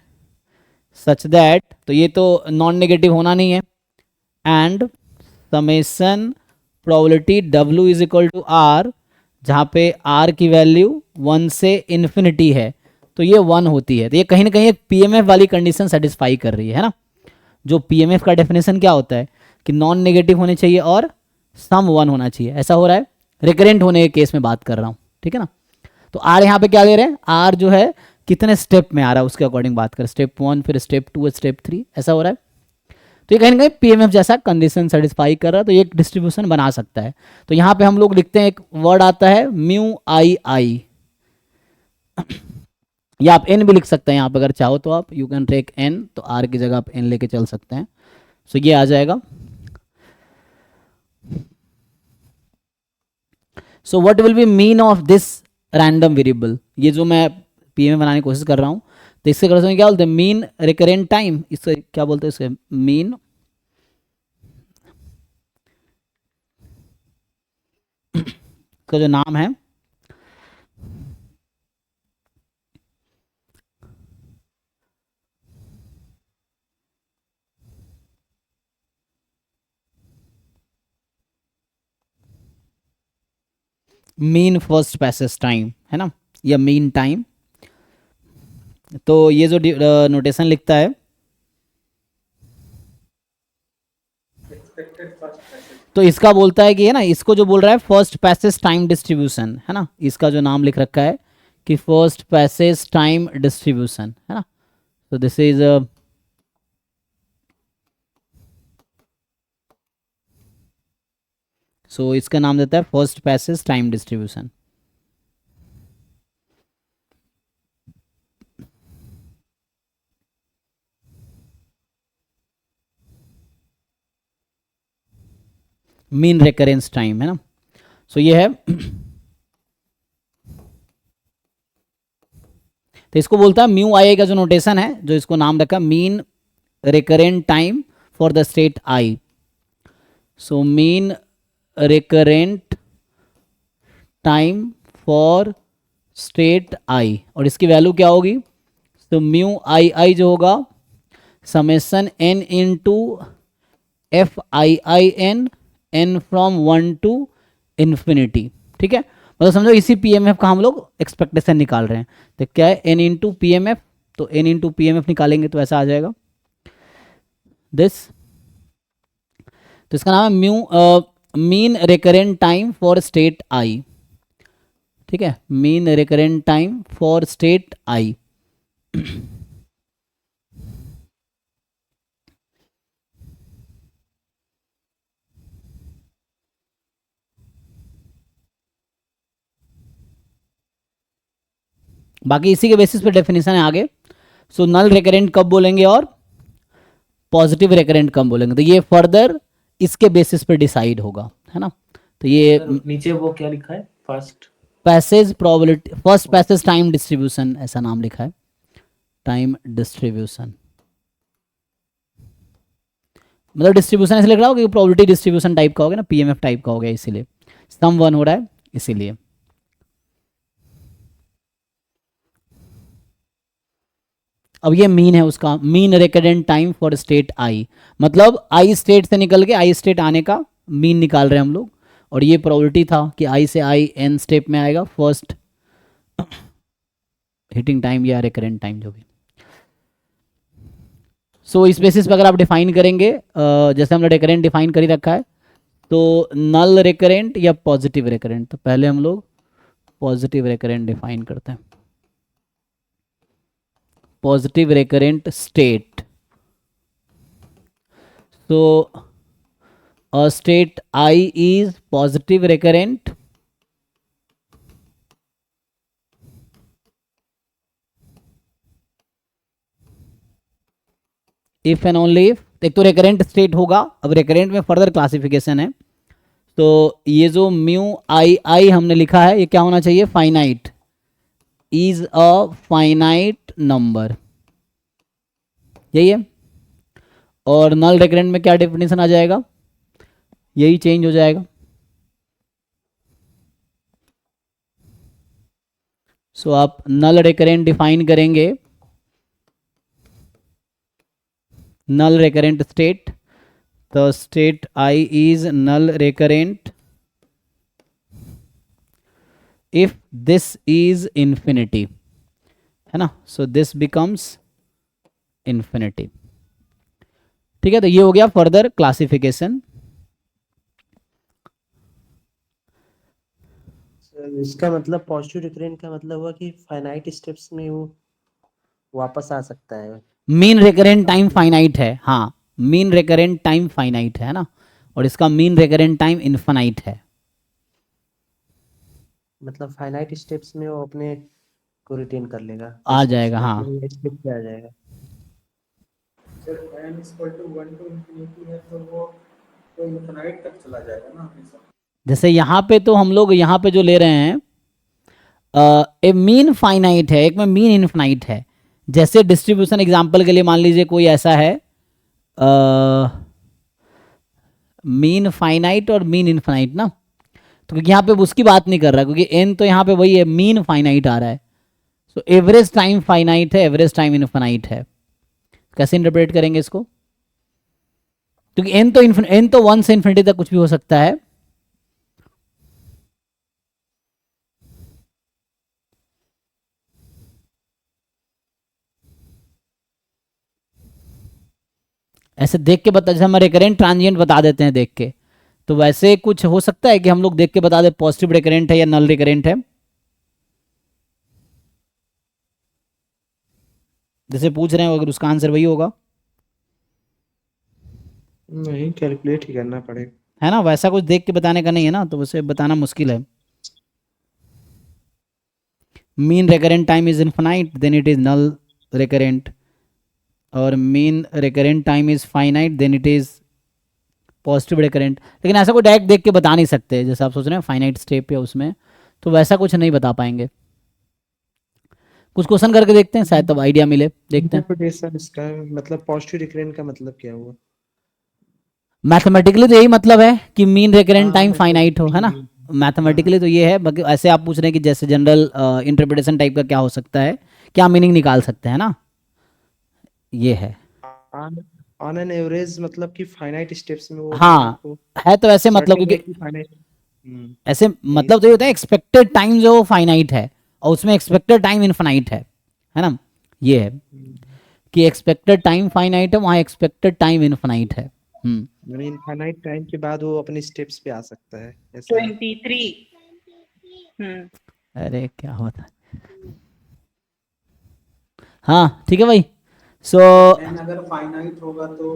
सच दैट, तो ये तो नॉन नेगेटिव होना नहीं है, and summation probability W is equal to R, जहाँ पे R की वैल्यू 1 से इन्फिनिटी है, तो ये 1 होती है। तो ये कहीं ना कहीं एक PMF वाली कंडीशन सेटिस्फाई कर रही है ना। जो PMF का डेफिनेशन क्या होता है कि नॉन नेगेटिव होने चाहिए और सम 1 होना चाहिए, ऐसा हो रहा है। रिकरेंट होने के केस में बात कर रहा हूँ, ठीक है ना। तो R यहाँ पे क्या दे रहे हैं, R जो है कितने स्टेप में आ रहा है उसके अकॉर्डिंग बात कर, स्टेप 1 फिर स्टेप 2 स्टेप 3, ऐसा हो रहा है। तो ये कहीं ना कहीं PMF जैसा कंडीशन सेटिस्फाई कर रहा है, तो ये एक डिस्ट्रीब्यूशन बना सकता है। तो यहाँ पे हम लोग लिखते हैं, एक वर्ड आता है μii, या आप n भी लिख सकते हैं यहाँ पे अगर चाहो तो आप, यू कैन टेक n, तो R की जगह आप n लेके चल सकते हैं। सो ये आ जाएगा। So what will be mean of this random variable, ये जो मैं PMF बनाने की कोशिश कर रहा हूँ, तो इससे कर क्या बोलते हैं, मीन रिकरेंट टाइम, इससे क्या बोलते हैं, इसके मीन का जो नाम है मीन फर्स्ट पैसेज टाइम, है ना, या मीन टाइम। तो ये जो नोटेशन लिखता है, एक्सपेक्टेड फर्स्ट पैसेज, तो इसका बोलता है कि, है ना, इसको जो बोल रहा है फर्स्ट पैसेज टाइम डिस्ट्रीब्यूशन, है ना, इसका जो नाम लिख रखा है कि फर्स्ट पैसेज टाइम डिस्ट्रीब्यूशन, है ना। तो दिस इज सो इसका नाम देता है first passage time distribution. Mean recurrence time, है ना। सो ये है तो इसको बोलता है म्यू आई का जो नोटेशन है, जो इसको नाम रखा mean recurrent time for the state I. So mean recurrent time for state I, और इसकी वैल्यू क्या होगी, तो म्यू आई जो होगा summation n into FII n from 1 to infinity, ठीक है। मतलब समझो इसी PMF का हम लोग एक्सपेक्टेशन निकाल रहे हैं। तो क्या है n इंटू PMF, तो n इंटू PMF निकालेंगे तो ऐसा आ जाएगा दिस। तो इसका नाम है mu mean recurrent time for state I, ठीक है, mean recurrent time for state I. बाकी इसी के बेसिस पे डेफिनेशन है आगे। सो नल रिकरेंट कब बोलेंगे और पॉजिटिव रिकरेंट कब बोलेंगे, तो ये फर्दर इसके बेसिस पे डिसाइड होगा, है ना। तो ये सर, नीचे वो क्या लिखा है first? Passage probability, first passage time distribution, ऐसा नाम लिखा है, टाइम डिस्ट्रीब्यूशन। मतलब डिस्ट्रीब्यूशन ऐसे लिख रहा होगा कि प्रोबेबिलिटी डिस्ट्रीब्यूशन टाइप का होगा ना, पीएमएफ टाइप का हो गया, इसीलिए सम वन हो रहा है इसीलिए। अब ये मीन है उसका, mean recurrent time for state I, मतलब आई स्टेट से निकल के आई स्टेट आने का मीन निकाल रहे हैं हम लोग। और ये प्रोबेबिलिटी था कि आई से आई एन स्टेप में आएगा, फर्स्ट हिटिंग टाइम या रिकरेंट टाइम जो भी। सो इस बेसिस पे अगर आप डिफाइन करेंगे, जैसे हमने रिकरेंट डिफाइन कर ही रखा है, तो नल रिकरेंट या पॉजिटिव रिकरेंट, तो पहले हम लोग पॉजिटिव रिकरेंट डिफाइन करते हैं। Positive recurrent state, so a state I is positive recurrent if and only if, एक तो रिकरेंट स्टेट होगा। अब रिकरेंट में फर्दर क्लासिफिकेशन है, तो ये जो म्यू आई आई हमने लिखा है ये क्या होना चाहिए, finite, is a finite number, यही है। और नल रिकरेंट में क्या डेफिनेशन आ जाएगा, यही चेंज हो जाएगा। सो आप नल रिकरेंट डिफाइन करेंगे, null recurrent state, the state I is null recurrent if this is infinity, है ना। so this becomes infinity, ठीक है। तो ये हो गया फर्दर क्लासिफिकेशन। इसका मतलब पॉजिटिव रिकरेंट का मतलब हुआ कि फाइनाइट स्टेप्स में वो वापस आ सकता है। मीन रिकरेंट टाइम फाइनाइट है, हाँ, मीन रिकरेंट टाइम फाइनाइट है ना, और इसका मीन रिकरेंट टाइम इनफाइनाइट है। मतलब फाइनाइट स्टेप्स में वो अपने को रिटेन कर लेगा, आ जाएगा, हाँ। स्टेप पे आ जाएगा। जब n = 1 to infinity है तो वो तो इनफिनाइट तक चला जाएगा ना हमेशा। जैसे यहाँ पे तो हम लोग यहाँ पे जो ले रहे हैं, ए मीन फाइनाइट है, एक में मीन इनफाइनाइट है। जैसे डिस्ट्रीब्यूशन एग्जांपल के लिए मान लीजिए कोई ऐसा है मीन फाइनाइट और मीन इनफाइनाइट ना, तो क्योंकि यहाँ पे उसकी बात नहीं कर रहा, क्योंकि एन तो यहाँ पे वही है, मीन फाइनाइट आ रहा है। सो एवरेज टाइम फाइनाइट है, एवरेज टाइम इनफाइनाइट है। कैसे इंटरप्रेट करेंगे इसको, क्योंकि एन तो 1 से इन्फिनिटी तक कुछ भी हो सकता है। ऐसे देख के बता, जैसे हम रिकरेंट ट्रांजिएंट बता देते हैं देख के, तो वैसे कुछ हो सकता है कि हम लोग देख के बता दे पॉजिटिव रिकरेंट है या नल रिकरेंट है। जैसे पूछ रहे हो, अगर उसका आंसर वही होगा, नहीं कैलकुलेट ही करना पड़ेगा, है ना। वैसा कुछ देख के बताने का नहीं है ना, तो उसे बताना मुश्किल है। Mean recurrent time is infinite, then it is null recurrent, और mean recurrent time is finite, then it is positive recurrent. लेकिन ऐसा कोई डायरेक्ट देख के बता नहीं सकते, जैसे आप सोच रहे हैं फाइनाइट स्टेप या उसमें, तो वैसा कुछ नहीं बता पाएंगे। कुछ क्वेश्चन करके देखते हैं, शायद तब आइडिया मिले, देखते हैं। इंटरप्रिटेशन इसका मतलब पॉजिटिव रिकरेंट का मतलब क्या हुआ? मैथमेटिकली तो यही मतलब है कि मीन रिकरेंट हाँ, टाइम फाइनाइट हो, है ना। मैथमेटिकली तो ये है, बाकी ऐसे आप पूछ रहे हैं कि जैसे जनरल इंटरप्रिटेशन टाइप का क्या हो सकता है, क्या मीनिंग निकाल सकते हैं ना, ये है। ऑन एन एवरेज मतलब कि फाइनाइट स्टेप्स में वो हाँ, है तो ऐसे मतलब, क्योंकि फाइनाइट ऐसे मतलब तो ये होता है एक्सपेक्टेड टाइम जो फाइनाइट है, और उसमें एक्सपेक्टेड टाइम इनफाइनाइट है ना। ये है कि एक्सपेक्टेड टाइम फाइनाइट है, वहाँ एक्सपेक्टेड टाइम इनफाइनाइट है। यानी इनफाइनाइट टाइम के बाद वो अपने स्टेप्स पे आ सकता है, ऐसा है। 23 अरे क्या होता है, हाँ ठीक है भाई। सो एन अगर फाइनाइट होगा तो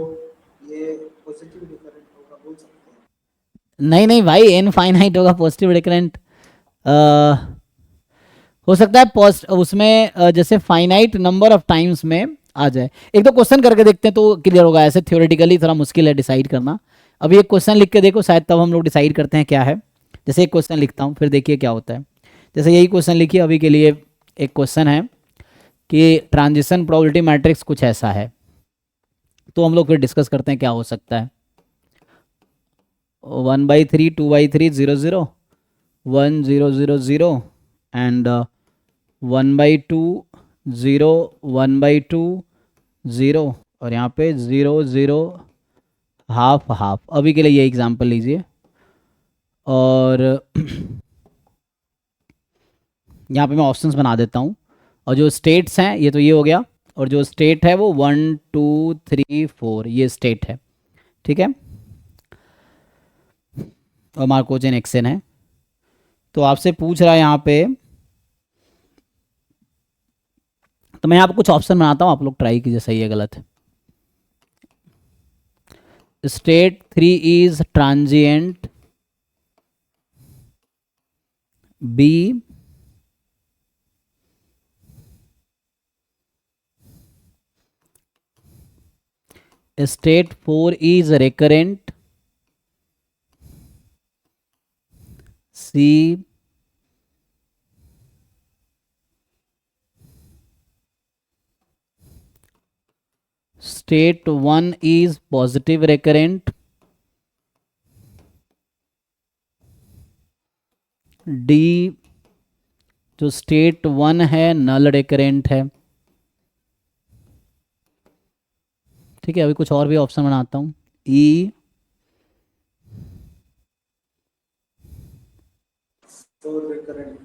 ये पॉजिटिव रिकरेंट होगा, बोल सकते हैं। नहीं नहीं भाई, इनफाइनाइट होगा पॉजिटिव रिकरेंट, हो सकता है पोस्ट उसमें जैसे फाइनाइट नंबर ऑफ टाइम्स में आ जाए। एक तो क्वेश्चन करके देखते हैं तो क्लियर होगा, ऐसे थ्योरेटिकली थोड़ा मुश्किल है डिसाइड करना। अभी एक क्वेश्चन लिख के देखो, शायद तब हम लोग डिसाइड करते हैं क्या है। जैसे एक क्वेश्चन लिखता हूँ, फिर देखिए क्या होता है। जैसे यही क्वेश्चन लिखिए अभी के लिए। एक क्वेश्चन है कि ट्रांजिशन प्रोबेबिलिटी मैट्रिक्स कुछ ऐसा है, तो हम लोग फिर डिस्कस करते हैं क्या हो सकता है। 1/3 2/3 0 0 1 0 0 0 एंड 1/2 0 1/2 0 और यहाँ पे 0 0 हाफ हाफ। अभी के लिए ये एग्जांपल लीजिए। और यहाँ पे मैं ऑप्शंस बना देता हूँ, और जो स्टेट्स हैं ये तो ये हो गया, और जो स्टेट है वो 1 2 3 4 ये स्टेट है, ठीक है। और मार्कोचेन एक्सेन है। तो आपसे पूछ रहा है यहाँ पे, तो मैं यहाँ पे कुछ ऑप्शन बनाता हूँ, आप लोग ट्राई कीजिए सही है गलत है। State 3 is transient, B state 4 is recurrent, C state 1 is positive recurrent, D जो स्टेट 1 है नल recurrent है, ठीक है। अभी कुछ और भी ऑप्शन बनाता हूँ। ई तो recurrent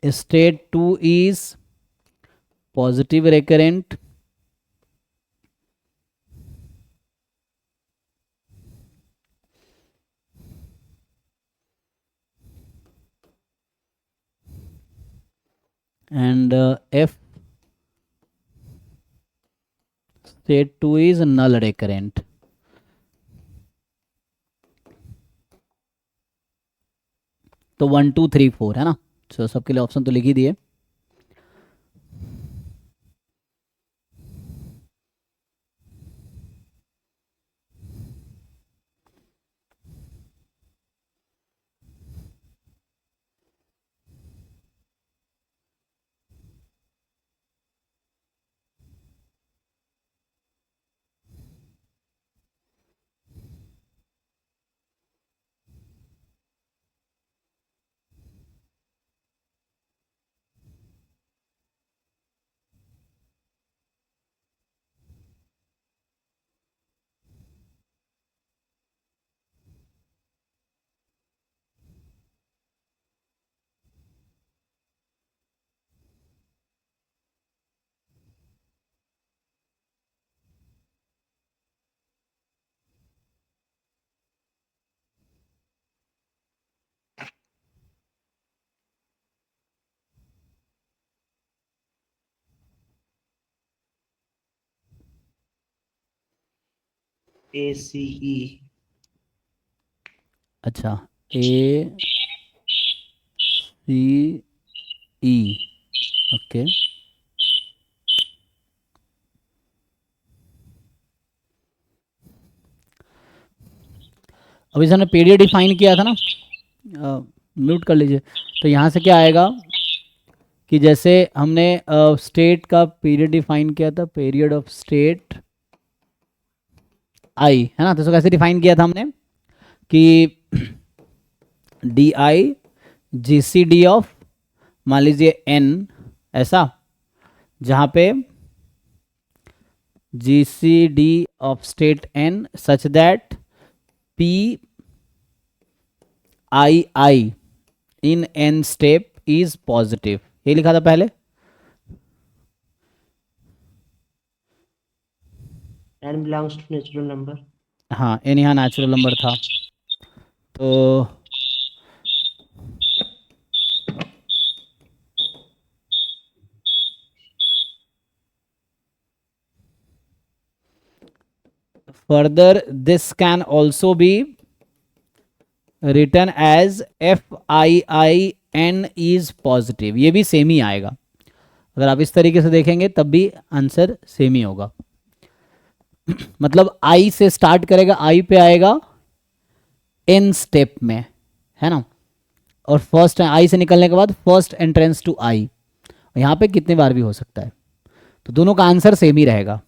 state 2 is positive recurrent, and F state 2 is null recurrent। तो 1 2 3 4 है ना। तो सबके लिए ऑप्शन तो लिख ही दिए। ACE। अच्छा, A C E, ओके। अभी हमने पीरियड डिफाइन किया था ना, म्यूट कर लीजिए। तो यहाँ से क्या आएगा कि जैसे हमने स्टेट का पीरियड डिफाइन किया था, पीरियड ऑफ स्टेट आई है ना। तो इसको कैसे डिफाइन किया था हमने कि D I G C D of मान लीजिए एन, ऐसा जहाँ पे G C D of state N such that P I I in N step is positive, ये लिखा था पहले। N belongs to natural number. हाँ एन यहाँ नेचुरल नंबर था, तो further this can also be written as FIIN is positive, ये भी सेम ही आएगा। अगर आप इस तरीके से देखेंगे तब भी आंसर सेम ही होगा। मतलब आई से स्टार्ट करेगा, आई पे आएगा एन स्टेप में, है ना, और फर्स्ट आई से निकलने के बाद फर्स्ट एंट्रेंस टू आई, यहाँ पे कितने बार भी हो सकता है, तो दोनों का आंसर सेम ही रहेगा।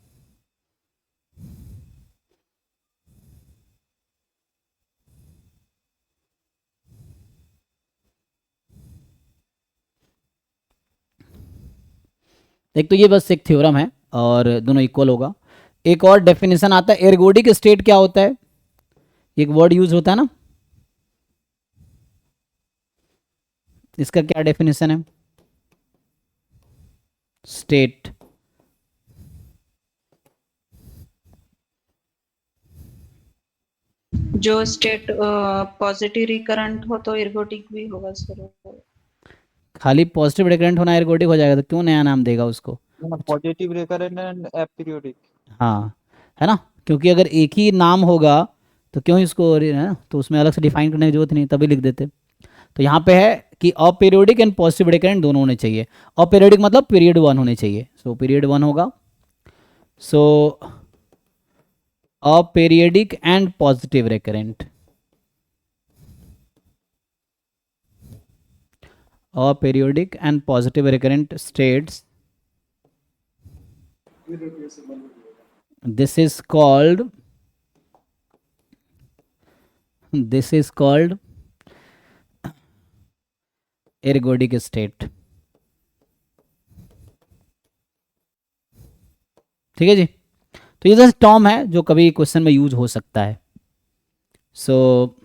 एक तो ये बस एक थ्योरम है और दोनों इक्वल होगा। एक और डेफिनेशन आता है, एर्गोडिक स्टेट क्या होता है, एक वर्ड यूज होता है ना, इसका क्या डेफिनेशन है, स्टेट। जो स्टेट पॉजिटिव रिकरेंट हो तो एर्गोडिक भी होगा सर। खाली पॉजिटिव रिकरेंट होना एर्गोडिक हो जाएगा, तो क्यों नया नाम देगा उसको। Positive recurrent and aperiodic. हाँ है ना, क्योंकि अगर एक ही नाम होगा तो क्यों इसको है ना, तो उसमें अलग से डिफाइन करने की जरूरत नहीं, तभी लिख देते। तो यहाँ पे है कि अपीरियोडिक एंड पॉजिटिव रिकरेंट दोनों होने चाहिए। अपीरियोडिक मतलब पीरियड 1 होने चाहिए, सो पीरियड 1 होगा। So aperiodic and positive recurrent, aperiodic and positive recurrent states, this is called ergodic state। ठीक है जी, तो ये जैसे टर्म है जो कभी क्वेश्चन में यूज हो सकता है। सो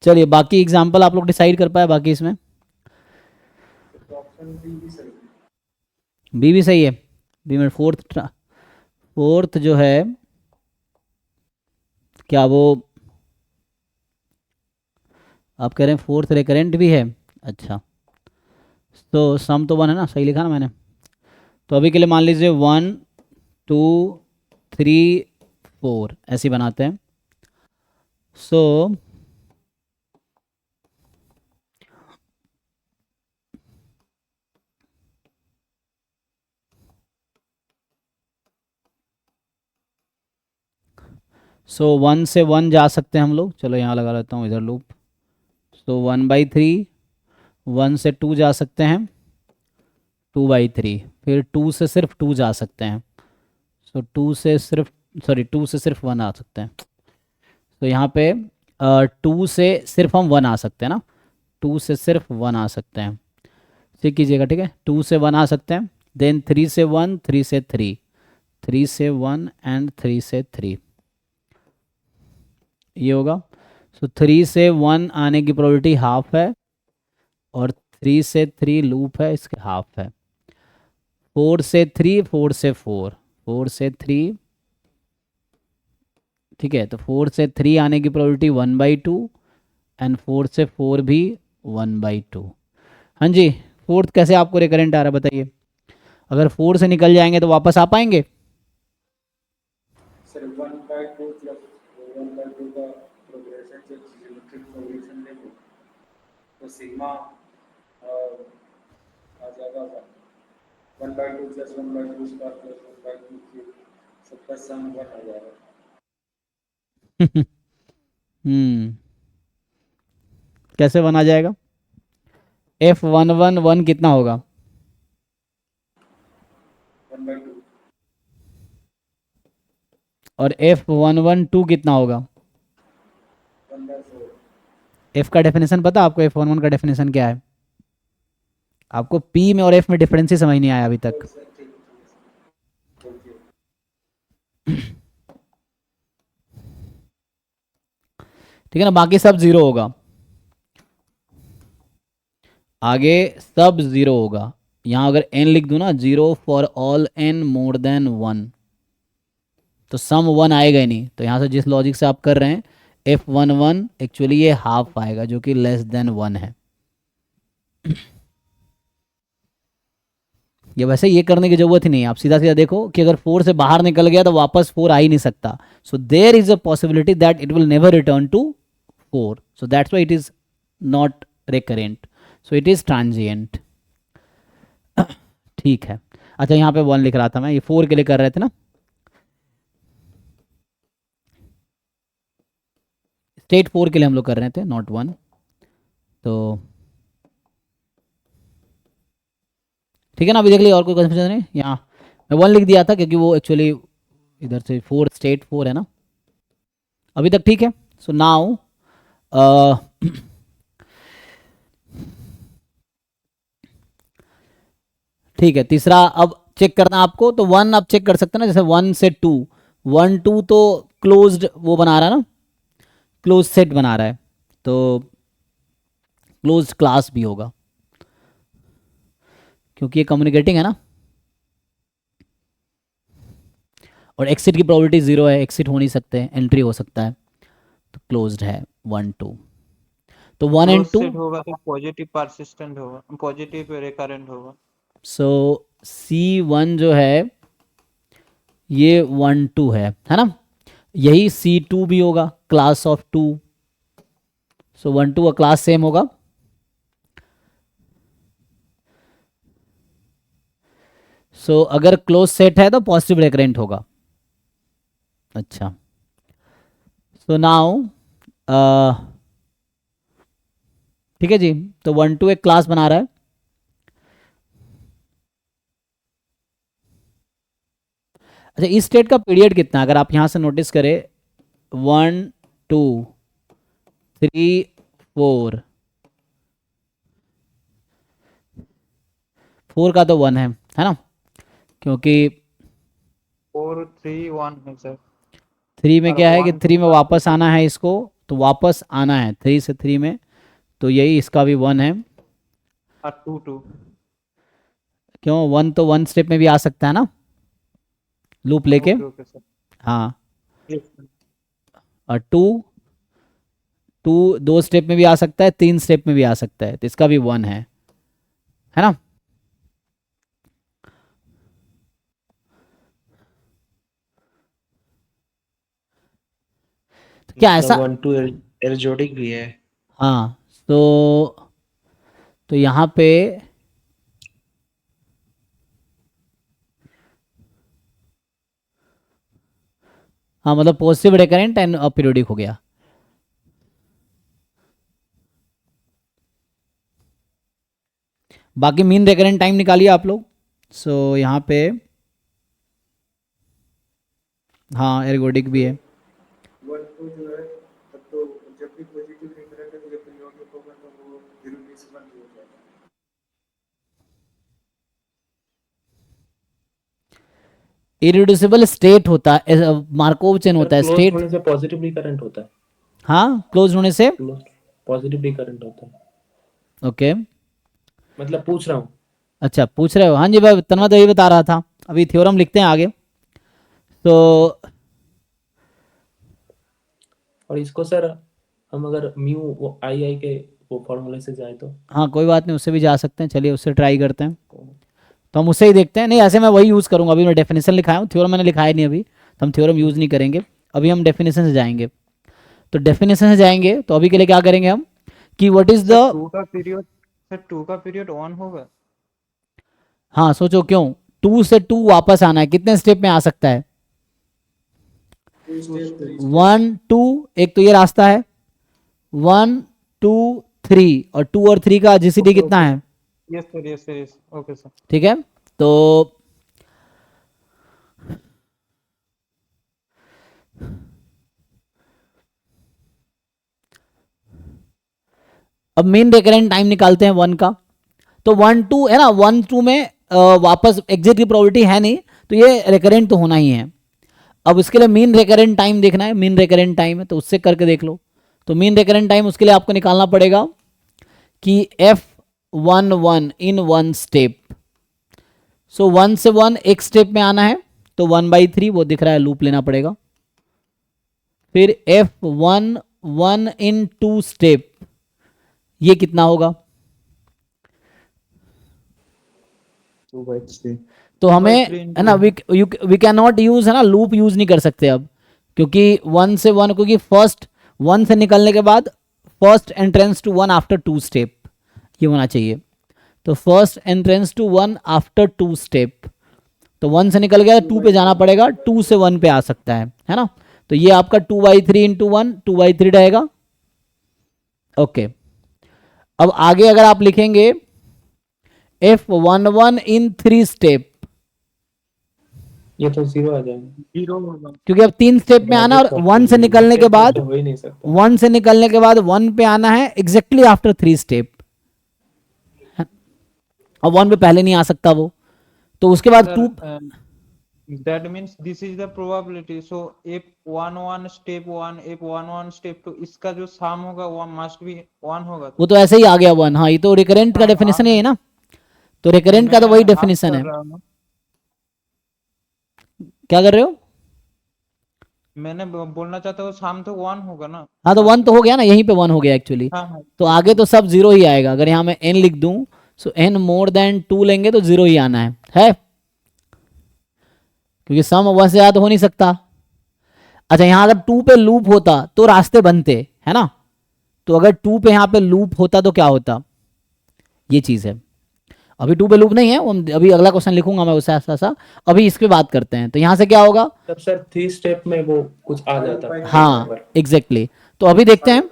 चलिए बाकी एग्जांपल आप लोग डिसाइड कर पाए बाकी इसमें। ऑप्शन बी भी सही है। बी भी सही है, बी में फोर्थ जो है क्या वो आप कह रहे हैं फोर्थ रिकरेंट भी है। अच्छा तो सम तो 1 है ना, सही लिखा ना मैंने। तो अभी के लिए मान लीजिए 1 2 3 4 ऐसे ही बनाते हैं। सो सो 1 से 1 जा सकते हैं हम लोग, चलो यहाँ लगा लेता हूँ इधर लूप। सो 1/3, 1 से 2 जा सकते हैं, 2/3, फिर 2 से सिर्फ 2 जा सकते हैं, सो 2 से सिर्फ 1 आ सकते हैं। तो यहाँ पे 2 से सिर्फ हम 1 आ सकते हैं ना, 2 से सिर्फ 1 आ सकते हैं, चेक कीजिएगा ठीक है। 2 से 1 आ सकते हैं, देन 3 से 1, 3 से 3, 3 से 1 एंड 3 से 3, ये होगा। सो 3 से 1 आने की प्रोबेबिलिटी हाफ है, और 3 से 3 लूप है इसके हाफ है। 4 से 3, 4 से 4, 4 से 3, ठीक है, तो 4 से 3 आने की प्रोबेबिलिटी 1/2 एंड 4 से 4 भी 1/2। हाँ जी, फोर्थ कैसे आपको रिकरेंट आ रहा है बताइए, अगर 4 से निकल जाएंगे तो वापस आ पाएंगे। सर 1/2 प्लस 1/2 का प्रोग्रेशन जो जियोमेट्रिक प्रोग्रेशन लेंगे तो सिग्मा आ जाएगा 1/2 प्लस 1/2 स्क्वायर प्लस 1/2 क्यूब सबका सम 1 आ जाएगा। कैसे बना जाएगा, F111 कितना होगा, 1/2 और F112 कितना होगा। 1/4 F का डेफिनेशन पता आपको, F11 का डेफिनेशन क्या है आपको, P में और F में डिफरेंस ही समझ नहीं आया अभी तक। ठीक है ना, बाकी सब 0 होगा। आगे सब ज़ीरो होगा। यहाँ अगर n लिख दूँ ना, 0 for all n more than 1, तो सम 1 आएगा ही नहीं। तो यहाँ से जिस लॉजिक से आप कर रहे हैं F11 एक्चुअली ये हाफ आएगा जो कि लेस देन 1 है। ये वैसे ये करने की जरूरत ही नहीं है, आप सीधा सीधा देखो कि अगर 4 से बाहर निकल गया तो वापस 4 आ ही नहीं सकता। So there is a possibility that it will never return to 4, so that's why it is not recurrent, so it is transient. ठीक है। अच्छा यहाँ पे 1 लिख रहा था मैं, ये 4 के लिए कर रहे थे ना। स्टेट 4 के लिए हम लोग कर रहे थे, नॉट 1। तो ठीक है ना, अभी देख लिया, और कोई कंफ्यूजन नहीं। यहाँ मैं 1 लिख दिया था क्योंकि वो एक्चुअली इधर से 4 स्टेट 4 है ना। अभी तक ठीक है। सो नाउ ठीक है, तीसरा अब चेक करना है आपको। तो 1 आप चेक कर सकते हैं ना, जैसे 1 से 2, 1 2 तो क्लोज्ड वो बना रहा है ना, क्लोज सेट बना रहा है, तो क्लोज्ड क्लास भी होगा क्योंकि ये कम्युनिकेटिंग है ना। और एग्जिट की प्रोबेबिलिटी 0 है, एग्जिट हो नहीं सकते, एंट्री हो सकता है, तो क्लोज्ड है 1 2। तो 1 एंड 2 सेट होगा तो पॉजिटिव परसिस्टेंट होगा, पॉजिटिव रिकरेंट होगा। सो C1 जो है ये 1 2 है ना। यही C2 भी होगा, क्लास ऑफ 2। सो 1 2 का क्लास सेम होगा। सो अगर क्लोज सेट है तो पॉजिटिव रिकरेंट होगा। अच्छा, सो नाउ ठीक है जी। तो 1 2 एक क्लास बना रहा है। अच्छा, इस स्टेट का पीरियड कितना है अगर आप यहां से नोटिस करें, 1 2 3 4, 4 का तो 1 है ना, क्योंकि 4 3 1 है सर। 3 में और क्या है कि 1 3 में वापस आना है इसको, तो वापस आना है 3 से 3 में, तो यही इसका भी 1 है। और 2 2 क्यों 1 तो 1 स्टेप में भी आ सकता है ना, लूप लेके। Okay okay sir. हाँ, यस सर। और 2 2 स्टेप में भी आ सकता है, 3 स्टेप में भी आ सकता है, तो इसका भी 1 है ना। तो क्या ऐसा, 1 2 एरिजोडिक भी है। हाँ, तो यहाँ पे हाँ, मतलब पॉजिटिव रिकरेंट एंड अपीरियोडिक हो गया। बाकी मीन रिकरेंट टाइम निकालिए आप लोग। सो यहाँ पे हाँ एरिगोडिक भी है। 1 2 जो है, तब तो जब भी पॉजिटिव रिकरेंट है तो जब पीरियोडिक होगा तो वो इरेड्यूसिबल हो जाएगा। इरिड्यूसिबल स्टेट होता है, मार्कोव चेन होता है क्लोज स्टेट। होने से पॉजिटिव रिकरेंट होता है। हाँ, क्लोज होने से क्लोज पॉजिटिव रिकरेंट होता है। ओके। मतलब पूछ रहा हूँ। अच्छा, पूछ रहे हो, हाँ जी भाई, तन्वा तो यही बता रहा था। अभी थ्योरम लिखते हैं आगे। तो और इसको सर हम अगर म्यू आई आई के वो फॉर्मूले से जाए तो हाँ, कोई बात नहीं, उससे भी जा सकते हैं, चलिए उससे ट्राई करते हैं। तो हम उससे ही देखते हैं। नहीं, ऐसे मैं वही यूज़ करूँगा, अभी मैं डेफिनेशन लिखाया हूँ, थ्योरम मैंने लिखाया नहीं अभी, तो हम थ्योरम यूज़ नहीं करेंगे। अभी हम डेफिनेशन से जाएंगे। तो डेफिनेशन से जाएंगे तो अभी के लिए क्या करेंगे हम कि व्हाट इज़ द, 2 का पीरियड सर, 2 का पीरियड 1 होगा। हाँ सोचो क्यों 2 से 2 वापस आना है, कितने स्टेप में आ सकता है, 1 2, एक तो ये रास्ता है, 1 2 3, और 2 और 3 का जीसीडी कितना है, yes sir, yes sir, yes. Okay sir. ठीक है। तो अब मेन रिकरेंट टाइम निकालते हैं 1 का। तो 1 2 है ना, 1 2 में वापस एग्जिट की प्रोबेबिलिटी है नहीं, तो ये रिकरेंट तो होना ही है। अब इसके लिए मीन रिकरेंट टाइम देखना है, मीन रिकरेंट टाइम है तो उससे करके देख लो। तो मीन रिकरेंट टाइम उसके लिए आपको निकालना पड़ेगा कि एफ 1 1 in one step. सो 1 से 1 एक स्टेप में आना है तो 1/3 वो दिख रहा है, लूप लेना पड़ेगा. फिर F1 1 in 2 स्टेप, ये कितना होगा? 2/3 तो हमें 2/3 है ना, वी कैन नॉट यूज, है ना, लूप यूज नहीं कर सकते अब, क्योंकि 1 से 1, क्योंकि फर्स्ट 1 से निकलने के बाद first entrance to 1 after 2 step ये होना चाहिए. तो first entrance to 1 after 2 step, तो 1 से निकल गया 2 पे जाना पड़ेगा, 2 से 1 पे आ सकता है ना. तो ये आपका 2/3 इंटू 1 2/3 रहेगा. ओके, अब आगे अगर आप लिखेंगे F11 in 3 स्टेप, ये तो 0 आ जाएगा. 0 होगा. क्योंकि अब 3 स्टेप में आना और 1 से निकलने के बाद तो हो ही नहीं सकता. 1 से निकलने के बाद 1 पे आना है एग्जैक्टली आफ्टर 3 स्टेप. अब 1 पे पहले नहीं आ सकता वो, तो उसके बाद 2. That means this is the probability. So F11 step 1, F11 step 2, इसका जो sum होगा वो must be 1 होगा. वो तो ऐसे ही आ गया 1. हाँ, ये तो रिकरेंट का डेफिनेशन है ना, तो रिकरेंट का तो वही डेफिनेशन है. क्या कर रहे हो? मैंने बोलना चाहता हूँ sum तो 1 होगा ना. हाँ, तो 1 तो हो गया ना, यहीं पे 1 हो गया एक्चुअली. हाँ. तो आगे तो सब 0 ही आएगा. अगर यहाँ मैं n लिख दूं, सो n मोर देन 2 लेंगे तो 0 ही आना है, क्योंकि सम 1 से ज़्यादा तो हो नहीं सकता. अच्छा, यहाँ अगर 2 पे लूप होता तो रास्ते बनते, है ना. तो अगर 2 पे यहाँ पे लूप होता तो क्या होता, ये चीज़ है. अभी 2 पे लूप नहीं है, वो अभी अगला क्वेश्चन लिखूंगा मैं उससे ऐसा. अभी इस पे बात करते हैं. तो यहाँ से क्या होगा? तब सर 3 स्टेप में वो कुछ आ जाता है. हाँ, एग्जैक्टली. तो अभी देखते हैं.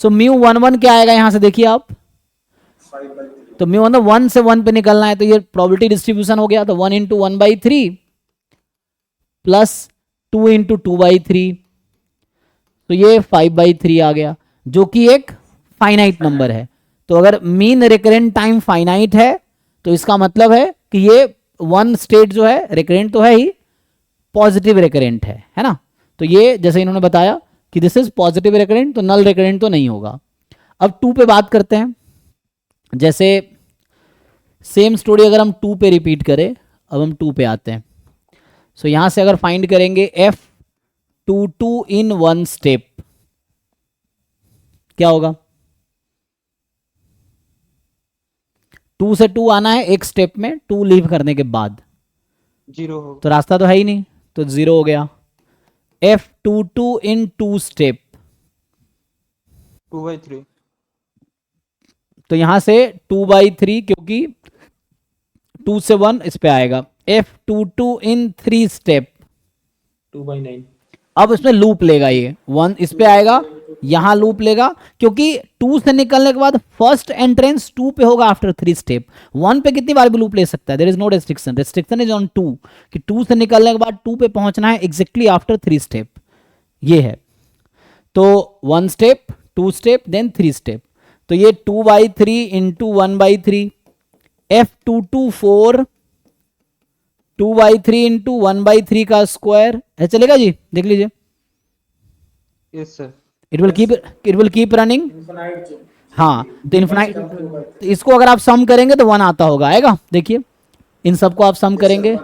सो म्यू 1 1 क्या आएगा यहाँ से, देखिए आप. तो म्यू 1 से 1 पे निकलना है, तो ये प्रोबेबिलिटी डिस्ट्रीब्यूशन हो गया. तो 1 इंटू 1/3 प्लस 2 इंटू 2/3, तो ये 5/3 आ गया, जो कि एक फाइनाइट नंबर है. तो अगर मीन रिकरेंट टाइम फाइनाइट है तो इसका मतलब है कि ये 1 स्टेट जो है रिकरेंट तो है ही, पॉजिटिव रिकरेंट है ना. तो ये जैसे इन्होंने बताया कि दिस इज पॉजिटिव रिकरेंट, तो नल रिकरेंट तो नहीं होगा. अब 2 पे बात करते हैं. जैसे सेम स्टोरी अगर हम 2 पे रिपीट करें, अब हम 2 पे आते हैं. सो यहां से अगर फाइंड करेंगे F22 इन 1 स्टेप, क्या होगा? 2 से 2 आना है एक स्टेप में, 2 लीव करने के बाद 0 होगा. तो रास्ता तो है ही नहीं, तो 0 हो गया. F22 इन 2 स्टेप, 2/3. तो यहां से 2/3, क्योंकि 2 से 1 इस पे आएगा. F22 इन 3 स्टेप, 2/9. अब इसमें लूप लेगा, ये 1 इस पे आएगा, यहां लूप लेगा, क्योंकि 2 से निकलने के बाद फर्स्ट एंट्रेंस 2 पे होगा आफ्टर 3 स्टेप. 1 पे कितनी बार भी लूप ले सकता है, there is no restriction. Restriction is on 2, कि 2 से निकलने के बाद 2 पे पहुंचना है एग्जैक्टली आफ्टर 3 स्टेप, ये है. तो 1 स्टेप, 2 स्टेप, देन 3 स्टेप. तो ये 2/3 इंटू 1/3, F224 2/3 इंटू 1/3 का स्क्वायर है, चलेगा जी, देख लीजिए. Yes sir. It will keep running. हाँ, तो इन्फिनाइट, तो इसको अगर आप सम करेंगे तो 1 आता होगा, आएगा. देखिए इन सबको आप सम करेंगे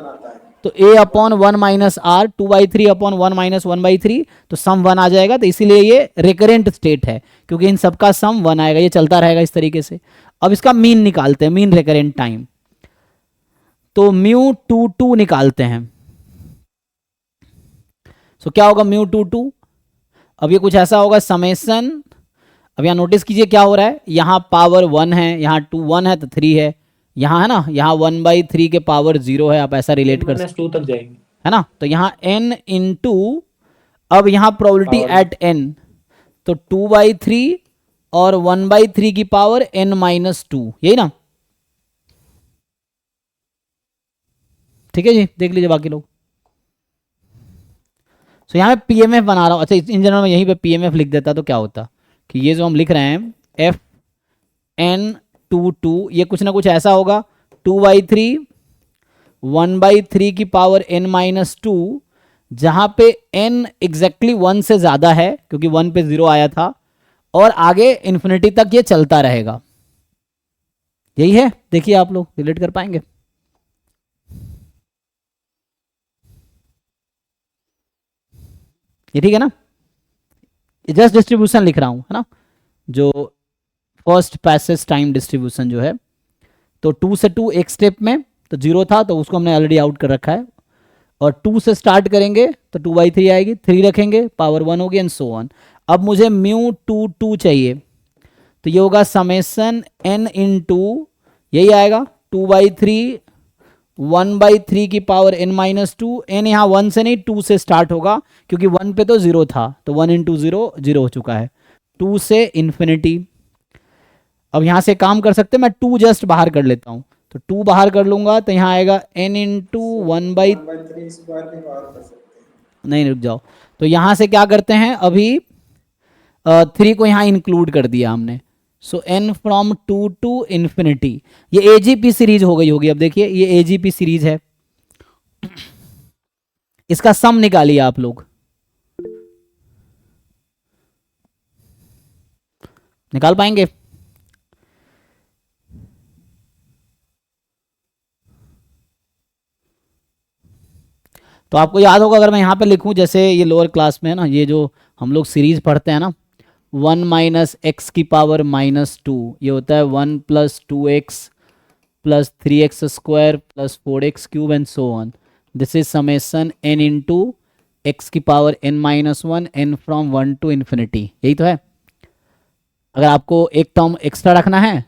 तो a upon 1 minus r, 2/3 upon 1 minus 1/3, तो सम 1 आ जाएगा. तो इसीलिए ये रिकरेंट स्टेट है, क्योंकि इन सबका सम 1 आएगा, ये चलता रहेगा इस तरीके से. अब इसका मीन निकालते हैं, मीन रिकरेंट टाइम. तो μ22 निकालते हैं. सो क्या होगा μ22? अब ये कुछ ऐसा होगा, समेशन. अब यहाँ नोटिस कीजिए क्या हो रहा है, यहाँ पावर 1 है, यहाँ 2 1 है तो 3 है, यहाँ है ना, यहाँ 1/3 के पावर 0 है. आप ऐसा रिलेट कर सकते -2 तक जाएंगे, है ना. तो यहाँ n इंटू, अब यहाँ प्रोबेबिलिटी एट n, तो 2/3 और 1/3 की पावर n-2, यही ना. ठीक है जी, देख लीजिए बाकी लोग. सो यहाँ मैं PMF बना रहा हूँ. अच्छा, इन जनरल में यहीं पे PMF लिख देता तो क्या होता कि ये जो हम लिख रहे हैं Fn22, ये कुछ ना कुछ ऐसा होगा, 2/3 1/3 की पावर n-2, जहाँ पे n एग्जैक्टली 1 से ज़्यादा है, क्योंकि 1 पे 0 आया था, और आगे इन्फिनिटी तक ये चलता रहेगा. यही है, देखिए आप लोग रिलेट कर पाएंगे। ये ठीक है ना, जस्ट डिस्ट्रीब्यूशन लिख रहा हूं, है ना, जो फर्स्ट पैसेज टाइम डिस्ट्रीब्यूशन जो है। तो 2 से 2 एक स्टेप में, तो 0 था तो उसको हमने ऑलरेडी आउट कर रखा है, और 2 से स्टार्ट करेंगे तो 2/3 आएगी, 3 रखेंगे पावर 1 होगी एंड सो ऑन। अब मुझे म्यू 2 चाहिए, तो ये होगा समेसन n इंटू, यही आएगा 2/3 1/3 की पावर n-2। n यहाँ 1 से नहीं 2 से स्टार्ट होगा, क्योंकि 1 पे तो 0 था, तो 1 इंटू 0 0 हो चुका है, 2 से इन्फिनिटी। अब यहाँ से काम कर सकते हैं, मैं 2 जस्ट बाहर कर लेता हूँ, तो 2 बाहर कर लूंगा तो यहाँ आएगा n इंटू 1/3 स्क्वायर भी बाहर कर सकते हैं। नहीं रुक जाओ, तो यहाँ से क्या करते हैं, अभी 3 को यहाँ इंक्लूड कर दिया हमने, सो n फ्रॉम 2 टू इन्फिनिटी। ये AGP सीरीज हो गई होगी। अब देखिए ये AGP सीरीज है, इसका सम निकालिए आप लोग, निकाल पाएंगे? तो आपको याद होगा, अगर मैं यहाँ पे लिखूं, जैसे ये लोअर क्लास में है ना, ये जो हम लोग सीरीज पढ़ते हैं ना, 1 माइनस एक्स की पावर -2, ये होता है 1 + 2x + 3x square + 4x cube and so on. This is summation n into x की power n-1 n from 1 to infinity, यही तो है। अगर आपको एक टर्म एक्स्ट्रा रखना है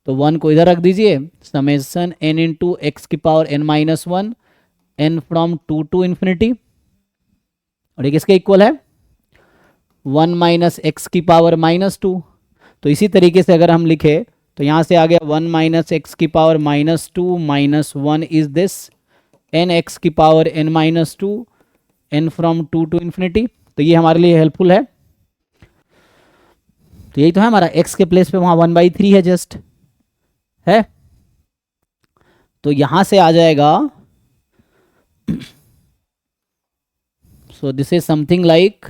तो 1 को इधर रख दीजिए, समेसन n इंटू एक्स की power n-1 n from 2 to infinity, और ये किसके इक्वल है, 1 माइनस एक्स की पावर -2। तो इसी तरीके से अगर हम लिखे तो यहाँ से आ गया 1 माइनस एक्स की power -2 minus 1 is this n X की power n-2 n from 2 to infinity. तो ये हमारे लिए हेल्पफुल है। तो यही तो है हमारा, x के प्लेस पे वहाँ 1/3 है जस्ट, है। तो यहाँ से आ जाएगा, सो दिस इज समथिंग लाइक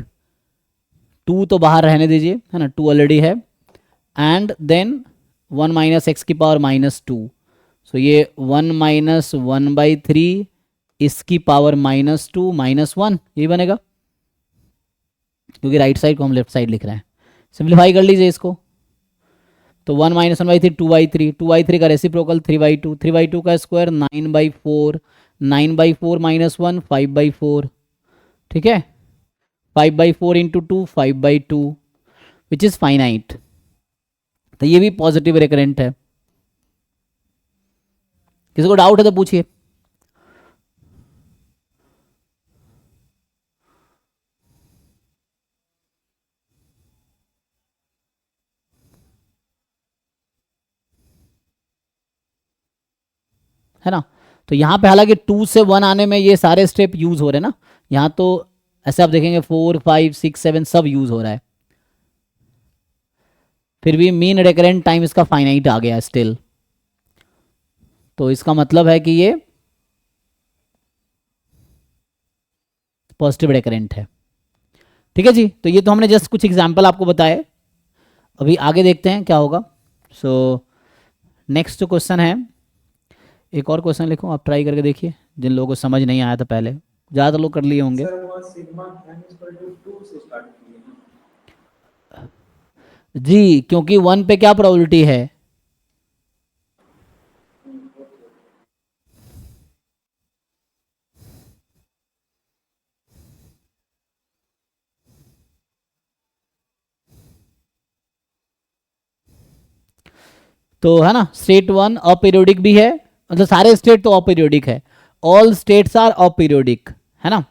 2 तो बाहर रहने दीजिए, है ना, 2 ऑलरेडी है, एंड देन 1 माइनस एक्स की पावर -2, सो ये 1 माइनस 1/3 इसकी पावर -2 -1, ये बनेगा, क्योंकि राइट साइड को हम लेफ्ट साइड लिख रहे हैं। सिंप्लीफाई कर लीजिए इसको, तो 1 माइनस 1/3 2/3, 2/3 का रेसिप्रोकल 3/2, 3/2 का स्क्वायर 9/4, 9/4 -1 5/4, ठीक है, 5/4 इंटू 2 5/2 विच इज फाइनाइट। तो ये भी पॉजिटिव रिकरेंट है। किसी को डाउट है तो पूछिए। है ना, तो यहाँ पे हालांकि 2 से 1 आने में ये सारे स्टेप यूज हो रहे हैं ना, यहाँ तो ऐसे आप देखेंगे 4 5 6 7 सब यूज हो रहा है, फिर भी मीन रिकरेंट टाइम इसका फाइनाइट आ गया स्टिल। तो इसका मतलब है कि ये पॉजिटिव रिकरेंट है। ठीक है जी, तो ये तो हमने जस्ट कुछ एग्जाम्पल आपको बताए, अभी आगे देखते हैं क्या होगा। सो नेक्स्ट जो क्वेश्चन है, एक और क्वेश्चन लिखो, आप ट्राई करके देखिए, जिन लोगों को समझ नहीं आया था पहले, ज़्यादातर लोग कर लिए होंगे। सर वो सिग्मा n = 2 से स्टार्ट किए ना। जी, क्योंकि 1 पे क्या प्रोबेबिलिटी है, तो है ना, स्टेट 1 अपीरियोडिक भी है, मतलब सारे स्टेट तो अपीरियोडिक है, ऑल स्टेट्स आर अपीरियोडिक, है ना।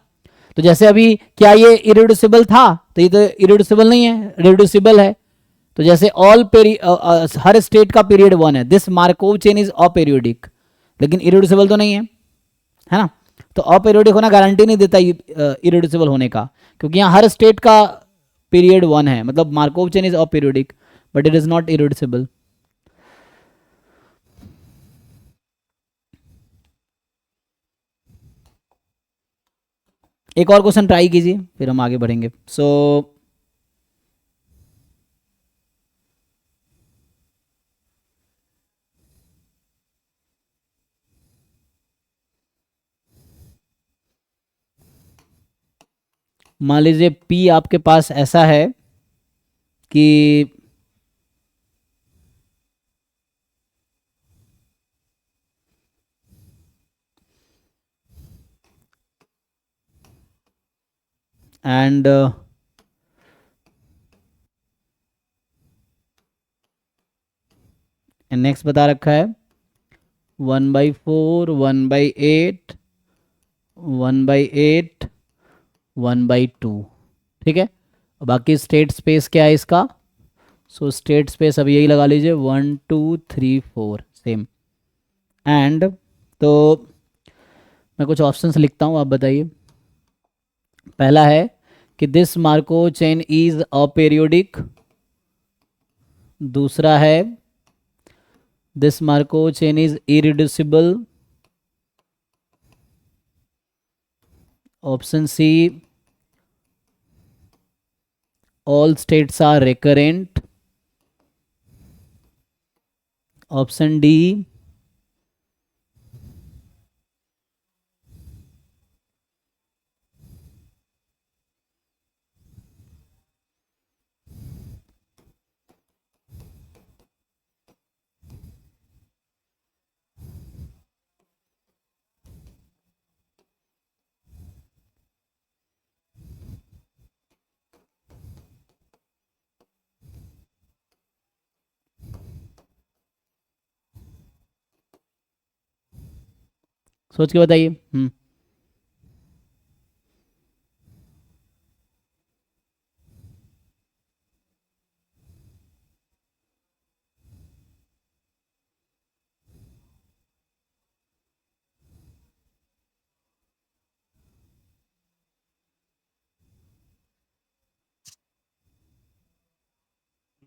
तो जैसे अभी क्या ये इरिड्यूसिबल था, तो ये तो इरिड्यूसिबल नहीं है, रिड्यूसिबल है। तो जैसे हर स्टेट का पीरियड 1 है, this Markov chain is aperiodic, लेकिन इरिड्यूसिबल तो नहीं है ना। तो अपीरियोडिक होना गारंटी नहीं देता इरिड्यूसिबल होने का, क्योंकि यहाँ हर स्टेट का पीरियड 1 है, मतलब Markov chain is aperiodic but it is not irreducible. एक और क्वेश्चन ट्राई कीजिए, फिर हम आगे बढ़ेंगे। सो मान लीजिए P आपके पास ऐसा है कि एंड नेक्स्ट बता रखा है 1/4 1/8 1/8 1/2, ठीक है। बाकी स्टेट स्पेस क्या है इसका, सो स्टेट स्पेस अब यही लगा लीजिए 1 2 3 4 सेम। एंड तो मैं कुछ ऑप्शंस लिखता हूँ, आप बताइए। पहला है कि this Markov chain is aperiodic, दूसरा है this Markov chain is irreducible, option C all states are recurrent, option D सोच के बताइए।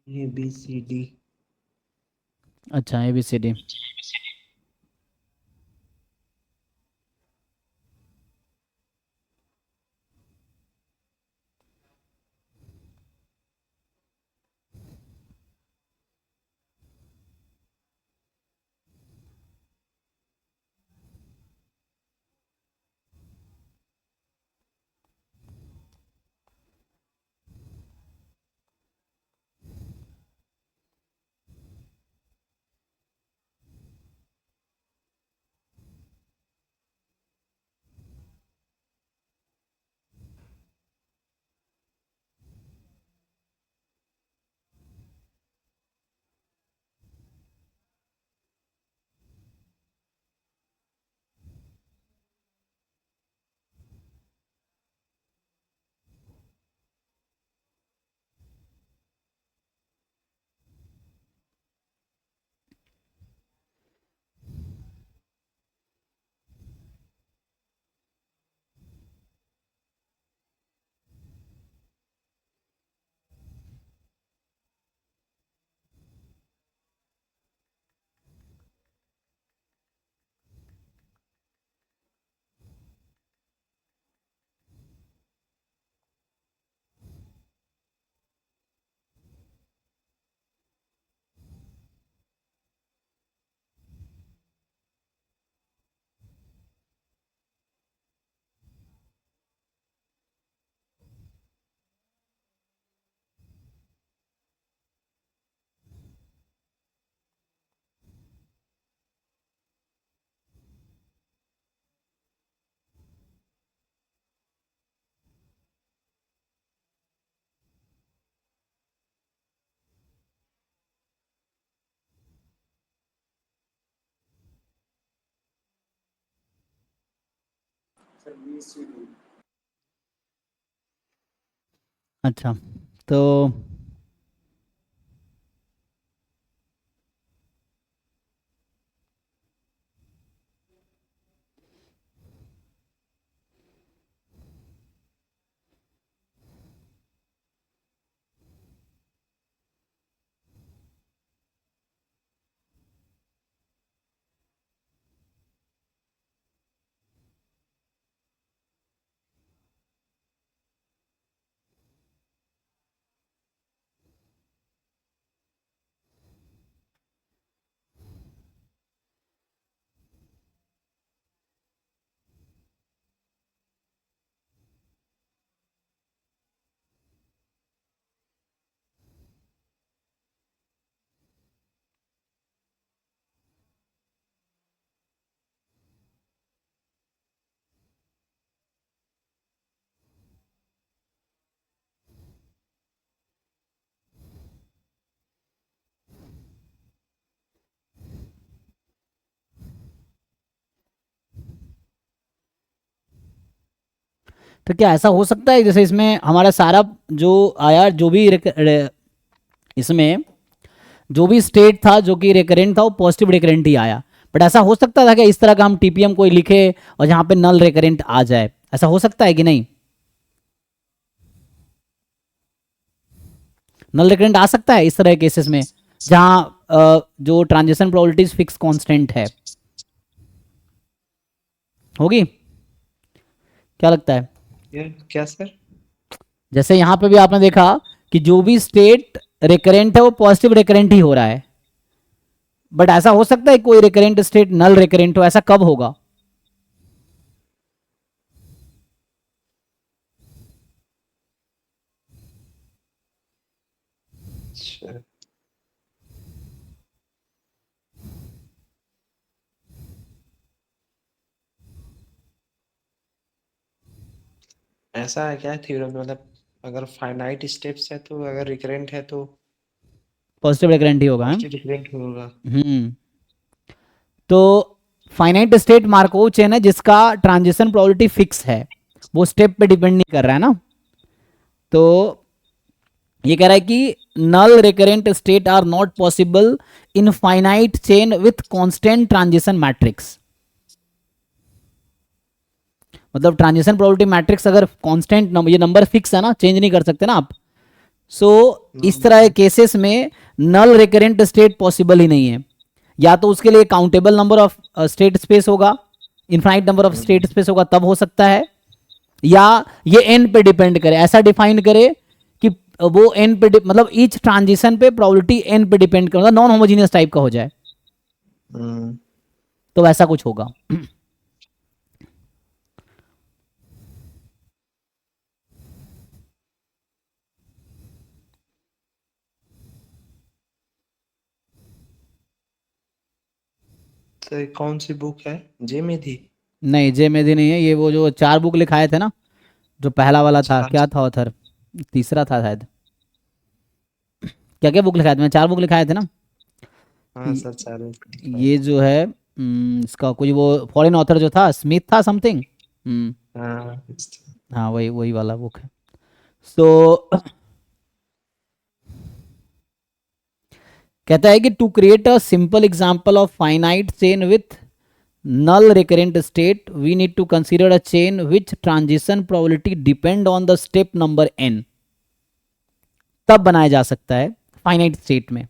ABCD। अच्छा ABCD, सर BCD। अच्छा तो तो क्या ऐसा हो सकता है जैसे इसमें हमारा सारा जो आया जो भी इसमें जो भी स्टेट था जो कि रिकरेंट था वो पॉजिटिव रिकरेंट ही आया, बट ऐसा हो सकता था कि इस तरह का हम टीपीएम कोई लिखे और जहाँ पे नल रिकरेंट आ जाए, ऐसा हो सकता है कि नहीं? नल रिकरेंट आ सकता है इस तरह के केसेस में जहाँ जो ट्रांजिशन प्रोबेबिलिटीज फिक्स कांस्टेंट है, होगी? क्या लगता है? ये क्या सर? जैसे यहाँ पे भी आपने देखा कि जो भी स्टेट रिकरेंट है वो पॉजिटिव रिकरेंट ही हो रहा है, बट ऐसा हो सकता है कोई रिकरेंट स्टेट नल रिकरेंट हो, ऐसा कब होगा? अच्छा, ऐसा है क्या थ्योरम में, मतलब अगर फाइनाइट स्टेप्स है तो अगर रिकरेंट है तो पॉजिटिव रिकरेंट ही होगा, हैं? पॉजिटिव रिकरेंट होगा। तो फाइनाइट स्टेट मार्कोव चेन है जिसका ट्रांजिशन प्रोबेबिलिटी फिक्स है, वो स्टेप पे डिपेंड नहीं कर रहा है ना। तो ये कह रहा है कि null recurrent state are not possible in finite chain with constant transition matrix. मतलब ट्रांजिशन प्रोबेबिलिटी मैट्रिक्स अगर कांस्टेंट नंबर, ये नंबर फिक्स है ना, चेंज नहीं कर सकते ना आप। सो इस तरह के केसेस में नल रिकरेंट स्टेट पॉसिबल ही नहीं है। या तो उसके लिए countable number of state space होगा, infinite number of state space होगा, तब हो सकता है। या ये एन पे डिपेंड करे, ऐसा डिफाइन करे कि वो एन पे मतलब ईच ट्रांजिशन पे प्रोबेबिलिटी एन पे डिपेंड करे, नॉन होमोजीनियस टाइप का हो जाए, तो वैसा कुछ होगा। तो कौन सी बुक है? जे मेधी? नहीं, जे मेधी नहीं है, ये वो जो 4 बुक लिखाए थे ना, जो पहला वाला था, क्या था ऑथर, तीसरा था शायद। क्या क्या बुक लिखाए थे? मैं 4 बुक लिखाए थे ना। हाँ सर, 4 ये जो है इसका कोई वो फॉरेन ऑथर जो था, स्मिथ था समथिंग। हाँ हाँ, वही वही वाला बुक है। सो कहता है कि to create a simple example of finite chain with null recurrent state we need to consider a chain which transition probability depend on the step number n, तब बनाया जा सकता है फाइनाइट स्टेट में।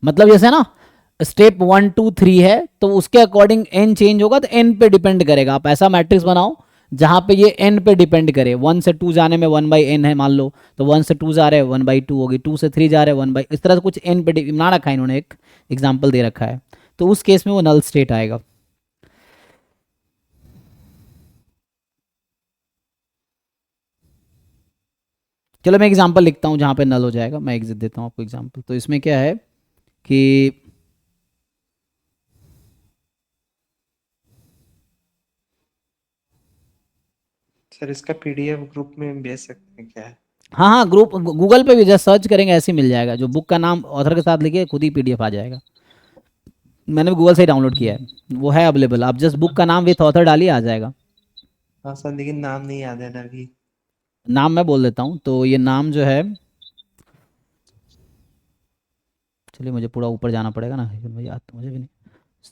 मतलब जैसे ना स्टेप 1 2 3 है तो उसके अकॉर्डिंग n चेंज होगा तो n पे डिपेंड करेगा। आप ऐसा मैट्रिक्स बनाओ जहां पे ये n पे डिपेंड करे। 1 से 2 जाने में 1/n है मान लो, तो 1 से 2 जा रहे हैं 1/2 होगी, 2 से 3 जा रहे हैं 1 इस तरह से कुछ n पे बना रखा है इन्होंने, एक एग्जाम्पल दे रखा है, तो उस केस में वो नल स्टेट आएगा। चलो मैं एग्जाम्पल लिखता हूँ जहां पे नल हो जाएगा, मैं एग्जिट देता हूँ आपको एग्जाम्पल। तो इसमें क्या है कि सर, इसका पीडीएफ ग्रुप में भेज सकते हैं क्या? हाँ हाँ, ग्रुप गूगल पे भी जस्ट सर्च करेंगे ऐसे ही मिल जाएगा, जो बुक का नाम ऑथर के साथ लिखे खुद ही पीडीएफ आ जाएगा। मैंने भी गूगल से ही डाउनलोड किया है, वो है अवेलेबल। आप जस्ट बुक का नाम विथ ऑथर डालिए, आ जाएगा। हाँ सर, लेकिन नाम नहीं याद है ना अभी। नाम मैं बोल देता हूँ, तो ये नाम जो है, चलिए मुझे पूरा ऊपर जाना पड़ेगा ना, मुझे याद तो मुझे भी नहीं।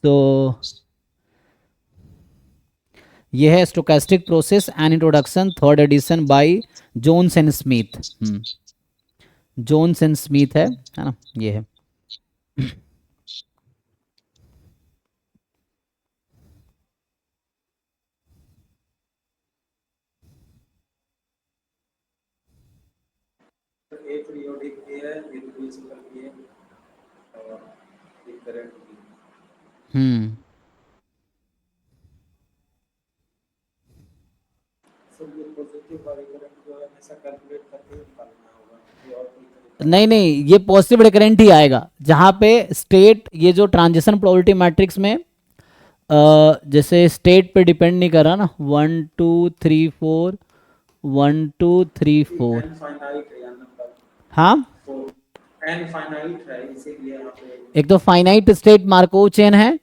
तो ये है stochastic process and introduction, 3rd edition by Jones and Smith. Jones and Smith है ना, ये है। तो एक पीरियोडिक भी है, एक म्यूजिकल भी है और एक करंट भी है। सब ये पॉजिटिव और करंट जो है हमेशा कैलकुलेट करके ही निकालना होगा, ये और कोई तरीका नहीं नहीं, ये पॉजिटिव रिकरेंट ही आएगा जहां पे स्टेट, ये जो ट्रांजिशन प्रोबेबिलिटी मैट्रिक्स में जैसे स्टेट पे डिपेंड नहीं कर रहा ना, 1 2 3 4 1 2 3 4। एन फाइनाइट है या नंबर, हाँ, तो एन फाइनाइट है, इसीलिए यहाँ पे एक तो फाइनाइट स्टेट मार्कोव चेन है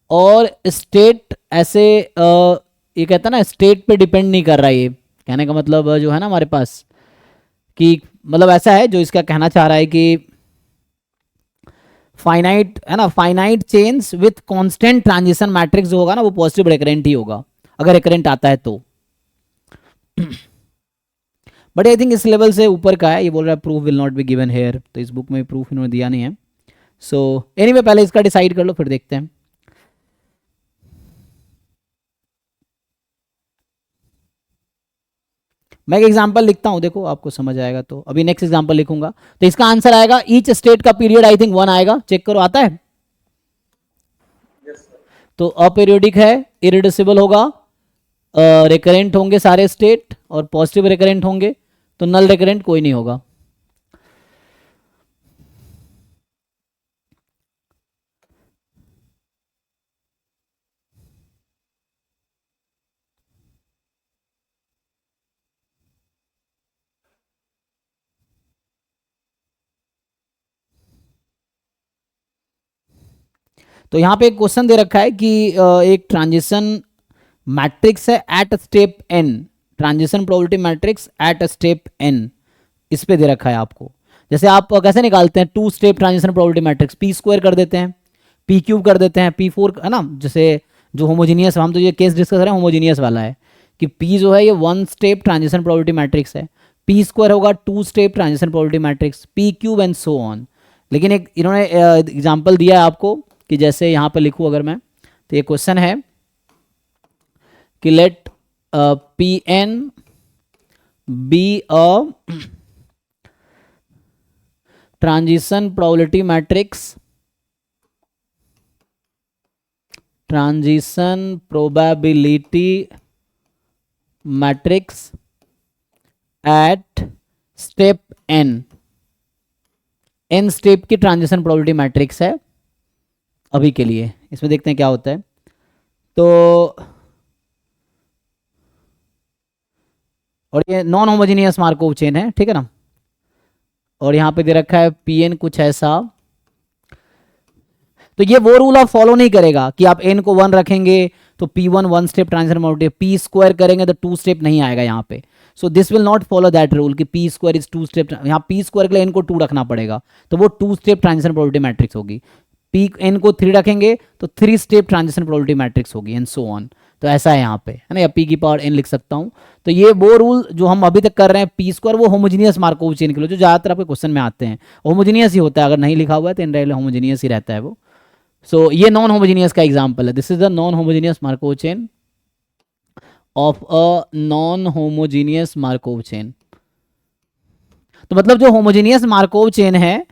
और स्टेट ऐसे ये कहता है ना स्टेट पे डिपेंड नहीं कर रहा है। ये कहने का मतलब जो है ना हमारे पास कि मतलब ऐसा है जो इसका कहना चाह रहा है कि फाइनाइट है ना, finite chains with constant transition matrix जो होगा ना वो पॉजिटिव रिकरेंट ही होगा अगर रिकरेंट आता है तो। बट आई थिंक इस लेवल से ऊपर का है। ये बोल रहा है proof will not be given here, तो इस बुक में प्रूफ इन्होंने दिया नहीं है। सो एनीवे पहले इसका डिसाइड कर लो फिर देखते हैं। मैं एक एग्जांपल लिखता हूं, देखो आपको समझ आएगा। तो अभी नेक्स्ट एग्जांपल लिखूंगा तो इसका आंसर आएगा ईच स्टेट का पीरियड आई थिंक 1 आएगा। चेक करो आता है। तो अपीरियोडिक है, इरिड्यूसिबल होगा, रिकरेंट होंगे सारे स्टेट और पॉजिटिव रिकरेंट होंगे, तो नल रिकरेंट कोई नहीं होगा। तो यहां पे एक क्वेश्चन दे रखा है कि एक ट्रांजिशन मैट्रिक्स है at step n, transition probability matrix at step n, इस पे दे रखा है आपको। जैसे आप कैसे निकालते हैं 2 step transition probability matrix, P square कर देते हैं, पी क्यूब कर देते हैं, पी 4 है ना। जैसे जो होमोजीनियस, हम तो ये केस डिस्कस कर रहे हैं होमोजीनियस वाला है कि पी जो है ये 1 स्टेप ट्रांजिशन प्रोबेबिलिटी मैट्रिक्स है, पी स्क्वायर होगा 2 step transition probability matrix, P cube and so on. लेकिन एक इन्होंने एग्जाम्पल दिया है आपको कि जैसे यहाँ पर लिखूँ अगर मैं, तो ये क्वेश्चन है कि let P n be a transition probability matrix, transition probability matrix at step n, n step की ट्रांजिशन प्रोबेबिलिटी मैट्रिक्स है अभी के लिए। इसमें देखते हैं क्या होता है। तो और ये नॉन होमोजीनियस मार्कोव चेन है, ठीक है ना। और यहाँ पे दे रखा है पी एन कुछ ऐसा, तो ये वो रूल आप फॉलो नहीं करेगा कि आप एन को 1 रखेंगे तो P1 1 step transition probability, P square करेंगे तो 2 स्टेप नहीं आएगा यहाँ पे। सो this will not follow that rule कि पी स्क्वायर इज 2 स्टेप, यहाँ पी स्क्वायर के लिए एन को 2 रखना पड़ेगा तो वो 2 स्टेप ट्रांजिशन प्रोबेबिलिटी मैट्रिक्स होगी। पी एन को 3 रखेंगे तो 3 स्टेप ट्रांजिशन प्रोबेबिलिटी मैट्रिक्स होगी एंड सो ऑन। तो ऐसा है यहाँ पे, है ना, या पी की पावर एन लिख सकता हूँ। तो ये वो रूल जो हम अभी तक कर रहे हैं पी स्क्वायर, वो होमोजीनियस मार्कोव चेन के लिए जो ज़्यादातर आपके क्वेश्चन में आते हैं होमोजीनियस ही होता है, अगर नहीं लिखा हुआ है तो इन होमोजीनियस ही रहता है वो। सो ये नॉन होमोजीनियस का एग्जाम्पल है। This is the non homogeneous Markov chain of a non homogeneous Markov chain. तो मतलब जो होमोजीनियस मार्कोव चेन है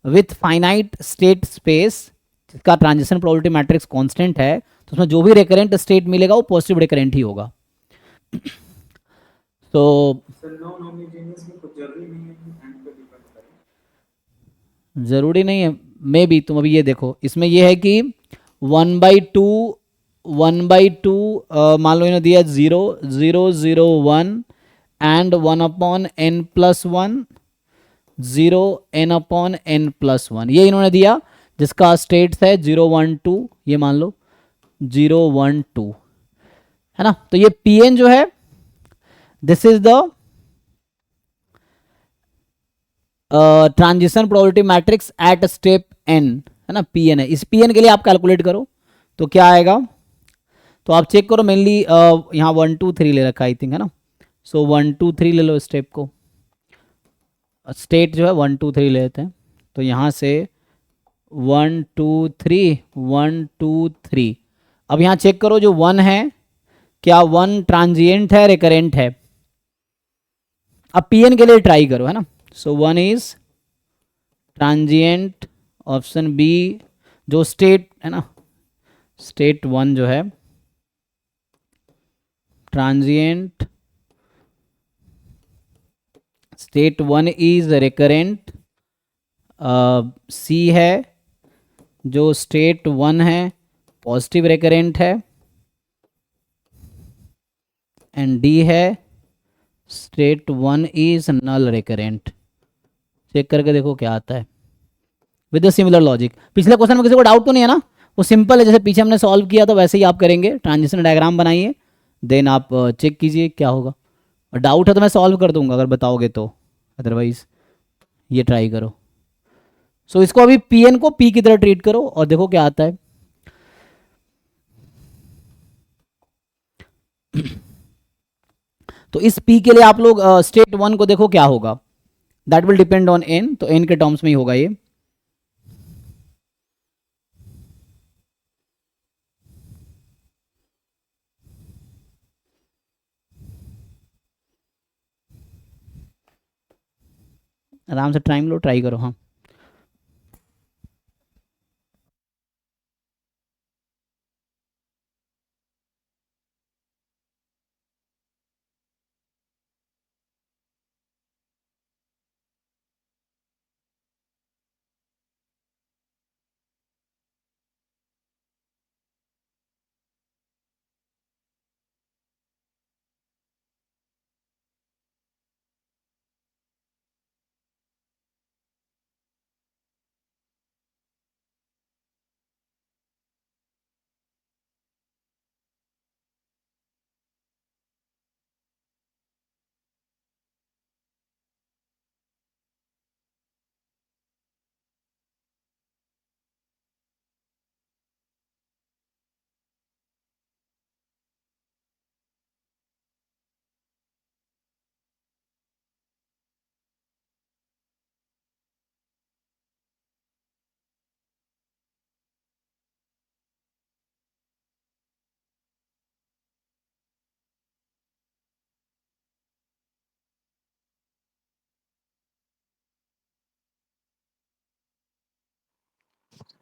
विथ फाइनाइट स्टेट स्पेस, जिसका ट्रांजिशन प्रोबेबिलिटी मैट्रिक्स कांस्टेंट है, तो उसमें जो भी रिकरेंट स्टेट मिलेगा वो पॉजिटिव रिकरेंट ही होगा। तो सर नॉन होमोजेनियस में कुछ जरूरी नहीं है कि एंड पे डिपेंड करे। जरूरी नहीं है, मे बी। तुम अभी ये देखो, इसमें ये है कि 1/2 मान लो इन्होंने दिया 0 0 0 1 एंड 1/n+1 0 n/n+1, ये इन्होंने दिया जिसका स्टेट्स है 0 1 2, ये मान लो 0 1 2, है ना। तो ये Pn जो है this is the transition probability matrix at step n, है ना, Pn है। इस Pn के लिए आप कैलकुलेट करो तो क्या आएगा, तो आप चेक करो। मेनली यहाँ 1 2 3 ले रखा आई थिंक, है ना। सो 1 2 3 ले लो स्टेप को, स्टेट जो है 1 2 3 ले लेते हैं। तो यहाँ से 1 2 3 1 2 3। अब यहाँ चेक करो जो 1 है, क्या 1 ट्रांजिएंट है रिकरेंट है। अब Pn के लिए ट्राई करो, है ना। So 1 is transient, option B जो स्टेट है ना, स्टेट 1 जो है transient, state 1 is recurrent, C है जो स्टेट 1 है पॉजिटिव रिकरेंट है, एंड डी है state 1 is null recurrent. Check करके देखो क्या आता है विद द सिमिलर लॉजिक। पिछले क्वेश्चन में किसी को डाउट तो नहीं है ना, वो सिंपल है, जैसे पीछे हमने सॉल्व किया था वैसे ही आप करेंगे। ट्रांजिशन डायग्राम बनाइए, देन आप चेक कीजिए क्या होगा। और डाउट है तो मैं सॉल्व कर दूंगा अगर बताओगे तो, अदरवाइज ये ट्राई करो। सो इसको अभी पी एन को पी की तरह ट्रीट करो और देखो क्या आता है। तो इस पी के लिए आप लोग स्टेट वन को देखो क्या होगा, that will depend on an, तो एन के टर्म्स में ही होगा ये। आराम से टाइम लो, ट्राई करो। हाँ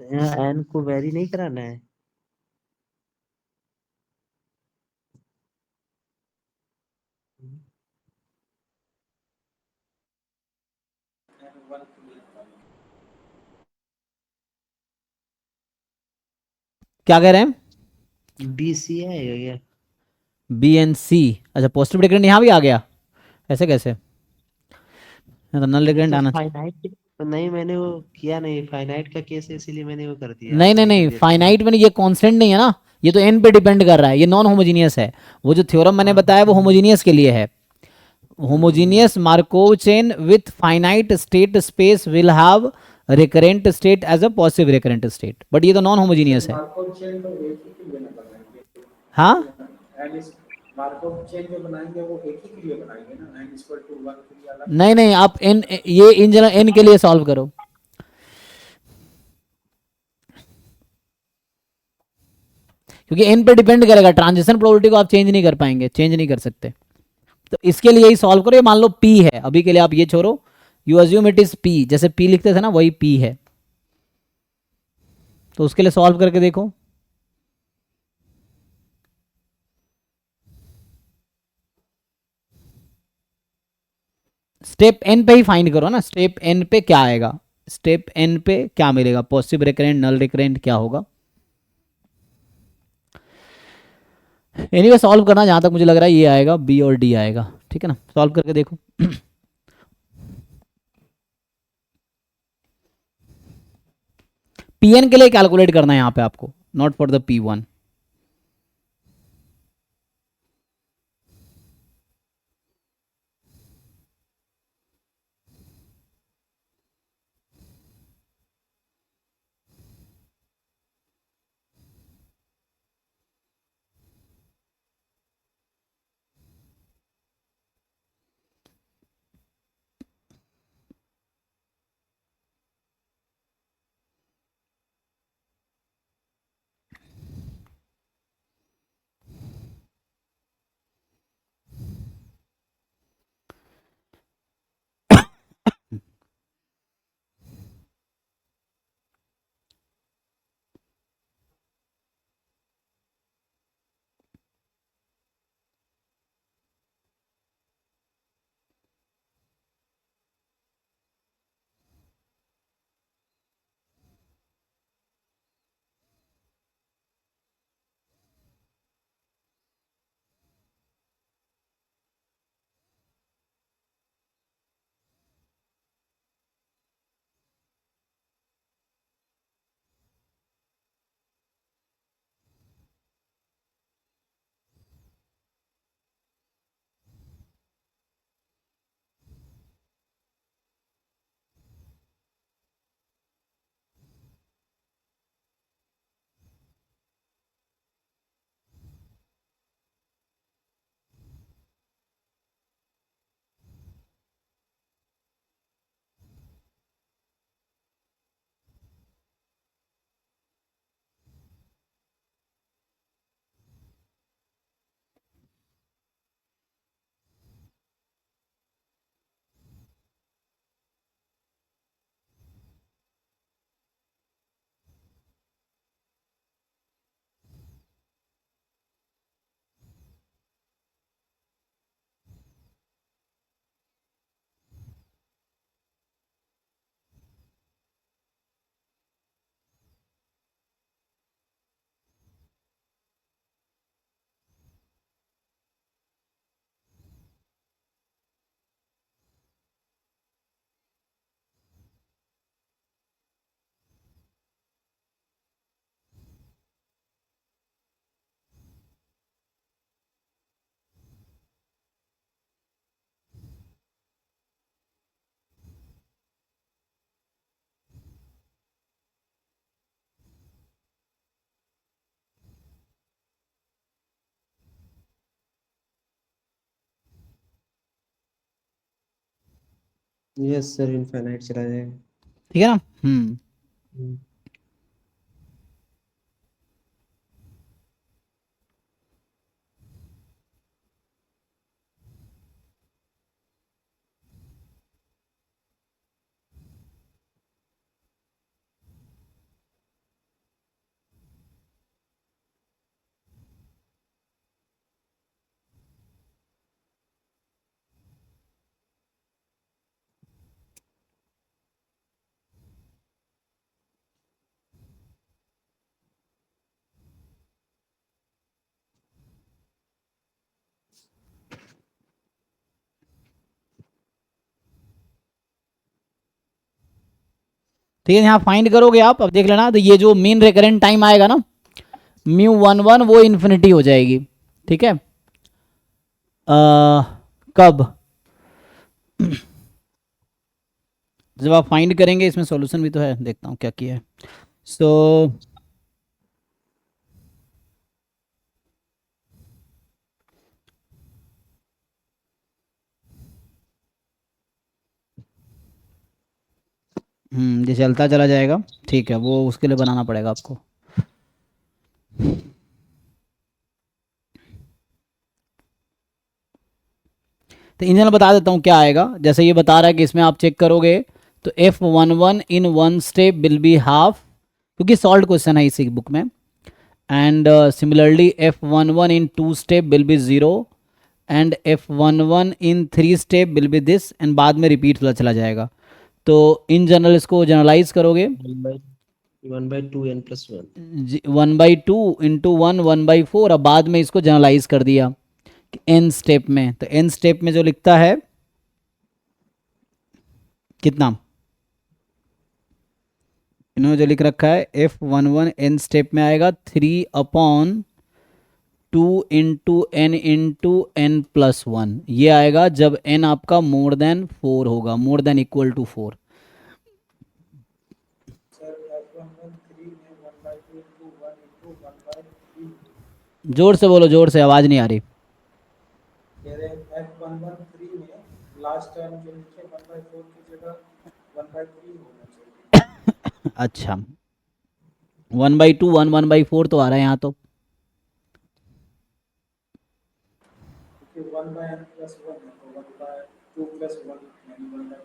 यहाँ एन को वेरी नहीं कराना है। and one to be क्या कह रहे हैं? बी सी है ये। बी एन सी, अच्छा पॉजिटिव डिग्रेडेंट यहाँ भी आ गया, ऐसे कैसे? तो नल ये डिग्रेडेंट तो आना। फाइनाइट नहीं, मैंने वो किया नहीं, फाइनाइट का केस है इसीलिए मैंने वो कर दिया, नहीं नहीं वही कर नहीं, दिया था। फाइनाइट में नहीं, ये कांस्टेंट नहीं है ना, ये तो एन पे डिपेंड कर रहा है, ये नॉन होमोजीनियस है। वो जो थ्योरम मैंने हाँ बताया वो होमोजीनियस के लिए है। Homogeneous Markov chain with finite state space will have recurrent state as a positive recurrent state, but ये तो नॉन होमोजीनियस है। मार्कोव चेन तो एक ही के लिए ना बनाएंगे, हाँ एंड इस मार्कोव चेन जो बनाएंगे वो एक ही के लिए बनाएंगे ना, एन इक्वल टू 1 के लिए अलग नहीं नहीं, आप एन, ये इन जनरल एन के लिए सॉल्व करो। क्योंकि एन पे डिपेंड करेगा, ट्रांजिशन प्रोबेबिलिटी को आप चेंज नहीं कर पाएंगे, चेंज नहीं कर सकते। तो इसके लिए ही सॉल्व करो। ये मान लो पी है, अभी के लिए आप ये छोड़ो, you assume it is P, जैसे पी लिखते थे ना वही पी है। तो उसके लिए सॉल्व करके देखो। स्टेप एन पे ही फाइंड करो ना, स्टेप एन पे क्या आएगा, स्टेप एन पे क्या मिलेगा, पॉजिटिव रिकरेंट, नल रिकरेंट क्या होगा। एनीवे सॉल्व करना, जहां तक मुझे लग रहा है ये आएगा, बी और डी आएगा, ठीक है ना, सॉल्व करके देखो। पीएन के लिए कैलकुलेट करना है यहाँ पे आपको, not for the P one. Yes sir, infinite चला जाएगा। ठीक है ना। हम्म। ठीक है, यहाँ फाइंड करोगे आप, अब देख लेना। तो ये जो मीन रिकरेंट टाइम आएगा ना, μ11 वो इन्फिनिटी हो जाएगी। ठीक है, कब, जब आप फाइंड करेंगे। इसमें सॉल्यूशन भी तो है, देखता हूँ क्या किया है। सो ये चलता चला जाएगा। ठीक है, वो उसके लिए बनाना पड़ेगा आपको। तो इन जनरल बता देता हूँ क्या आएगा। जैसे ये बता रहा है कि इसमें आप चेक करोगे तो F11 in one step will be half, क्योंकि सॉल्व क्वेश्चन है इसी बुक में। And similarly F11 in two step will be 0 and F11 in three step will be this, and बाद में रिपीट होता चला जाएगा। तो इन जनरल इसको जनरलाइज करोगे 1/2 n+1। 1/2 इंटू 1/4। अब बाद में इसको जनरलाइज कर दिया एन स्टेप में। तो एन स्टेप में जो लिखता है कितना, इन्होंने जो लिख रखा है F11 एन स्टेप में आएगा 3/2 इंटू n+1। ये आएगा जब n आपका मोर देन 4 होगा, more than equal to 4। Sir F11 3 में 1/2 into 1 into 1/3 जोर से बोलो, जोर से, आवाज नहीं आ रही। कह रहे हैं F11 3 में लास्ट टर्म जो नीचे 1/4 की जगह 1/3 होना चाहिए। अच्छा, 1/2 1/4 तो आ रहा है यहाँ तो। क्योंकि 1/n+1 है तो 1/2+1 यानी 1/3।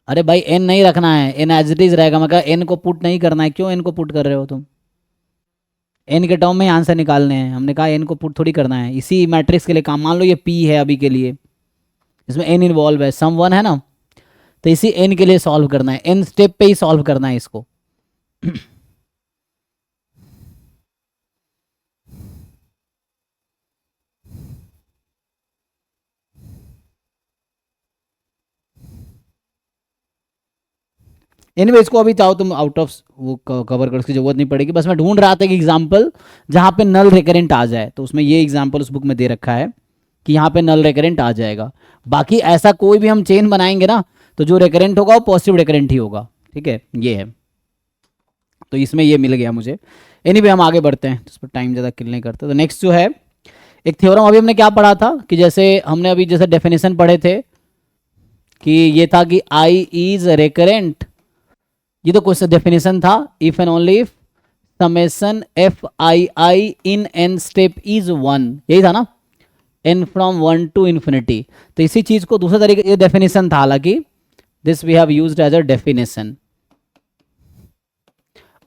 अरे भाई n नहीं रखना है, n एज इट इज रहेगा। मैं कहा n को पुट नहीं करना है, क्यों n को पुट कर रहे हो तुम? n के टर्म में आंसर निकालने हैं, हमने कहा n को पुट थोड़ी करना है। इसी मैट्रिक्स के लिए काम, मान लो ये p है अभी के लिए, इसमें n इन्वॉल्व है, सम 1 है ना, तो इसी n के लिए सॉल्व करना है, n स्टेप पे ही सॉल्व करना है इसको। एनीवे इसको अभी चाहो तुम आउट ऑफ वो कवर कर, उसकी जरूरत नहीं पड़ेगी। बस मैं ढूंढ रहा था कि एग्जाम्पल जहाँ पे नल रिकरेंट आ जाए, तो उसमें ये एग्जाम्पल उस बुक में दे रखा है कि यहाँ पे नल रिकरेंट आ जाएगा। बाकी ऐसा कोई भी हम चेन बनाएंगे ना, तो जो रिकरेंट होगा वो पॉजिटिव रिकरेंट ही होगा। ठीक है, ये है। तो इसमें ये मिल गया मुझे। एनीवे हम आगे बढ़ते हैं, इस पर टाइम ज़्यादा किल नहीं करते। तो नेक्स्ट जो है एक थ्योरम, अभी हमने क्या पढ़ा था कि जैसे हमने अभी जैसे डेफिनेशन पढ़े थे कि ये था कि आई इज रिकरेंट, ये तो क्वेश्चन डेफिनेशन था। If and only if summation F I I in N step is 1, यही था ना, n फ्रॉम 1 टू इन्फिनिटी। तो इसी चीज को दूसरे तरीके, ये डेफिनेशन था हालांकि, this we have used as a definition.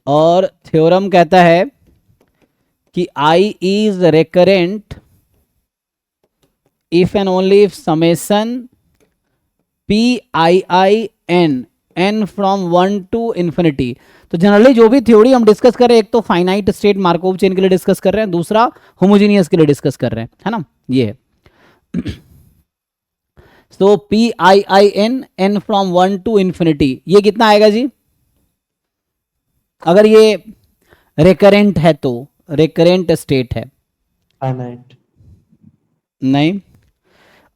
और थ्योरम कहता है कि I is recurrent if and only if summation P I I N N from 1 to infinity. तो जनरली जो भी थ्योरी हम डिस्कस कर रहे हैं, एक तो फाइनाइट स्टेट मार्कोव चेन के लिए डिस्कस कर रहे हैं, दूसरा होमोजीनियस के लिए डिस्कस कर रहे हैं, है ना, ये है। So P I I N N from 1 to infinity, ये कितना आएगा जी? अगर ये रिकरेंट है तो, रिकरेंट स्टेट है, फाइनाइट। नहीं,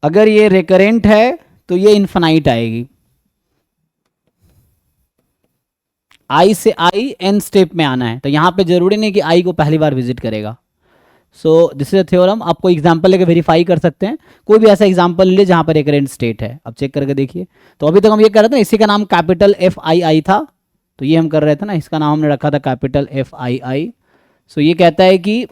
अगर ये रिकरेंट है तो ये इन्फिनाइट आएगी। आई से आई एन स्टेप में आना है, तो यहां पे जरूरी नहीं कि आई को पहली बार विजिट करेगा। सो दिस इज अ थ्योरम। आपको एग्जांपल लेके वेरीफाई कर सकते हैं, कोई भी ऐसा एग्जांपल ले जहाँ पर रिकरेंट स्टेट है। अब चेक करके देखिए। तो अभी तक हम ये कर रहे थे ना, इसी का नाम कैपिटल FII था, तो ये हम कर रहे थे ना, इसका नाम हमने रखा था कैपिटल FII। सो ये कहता है कि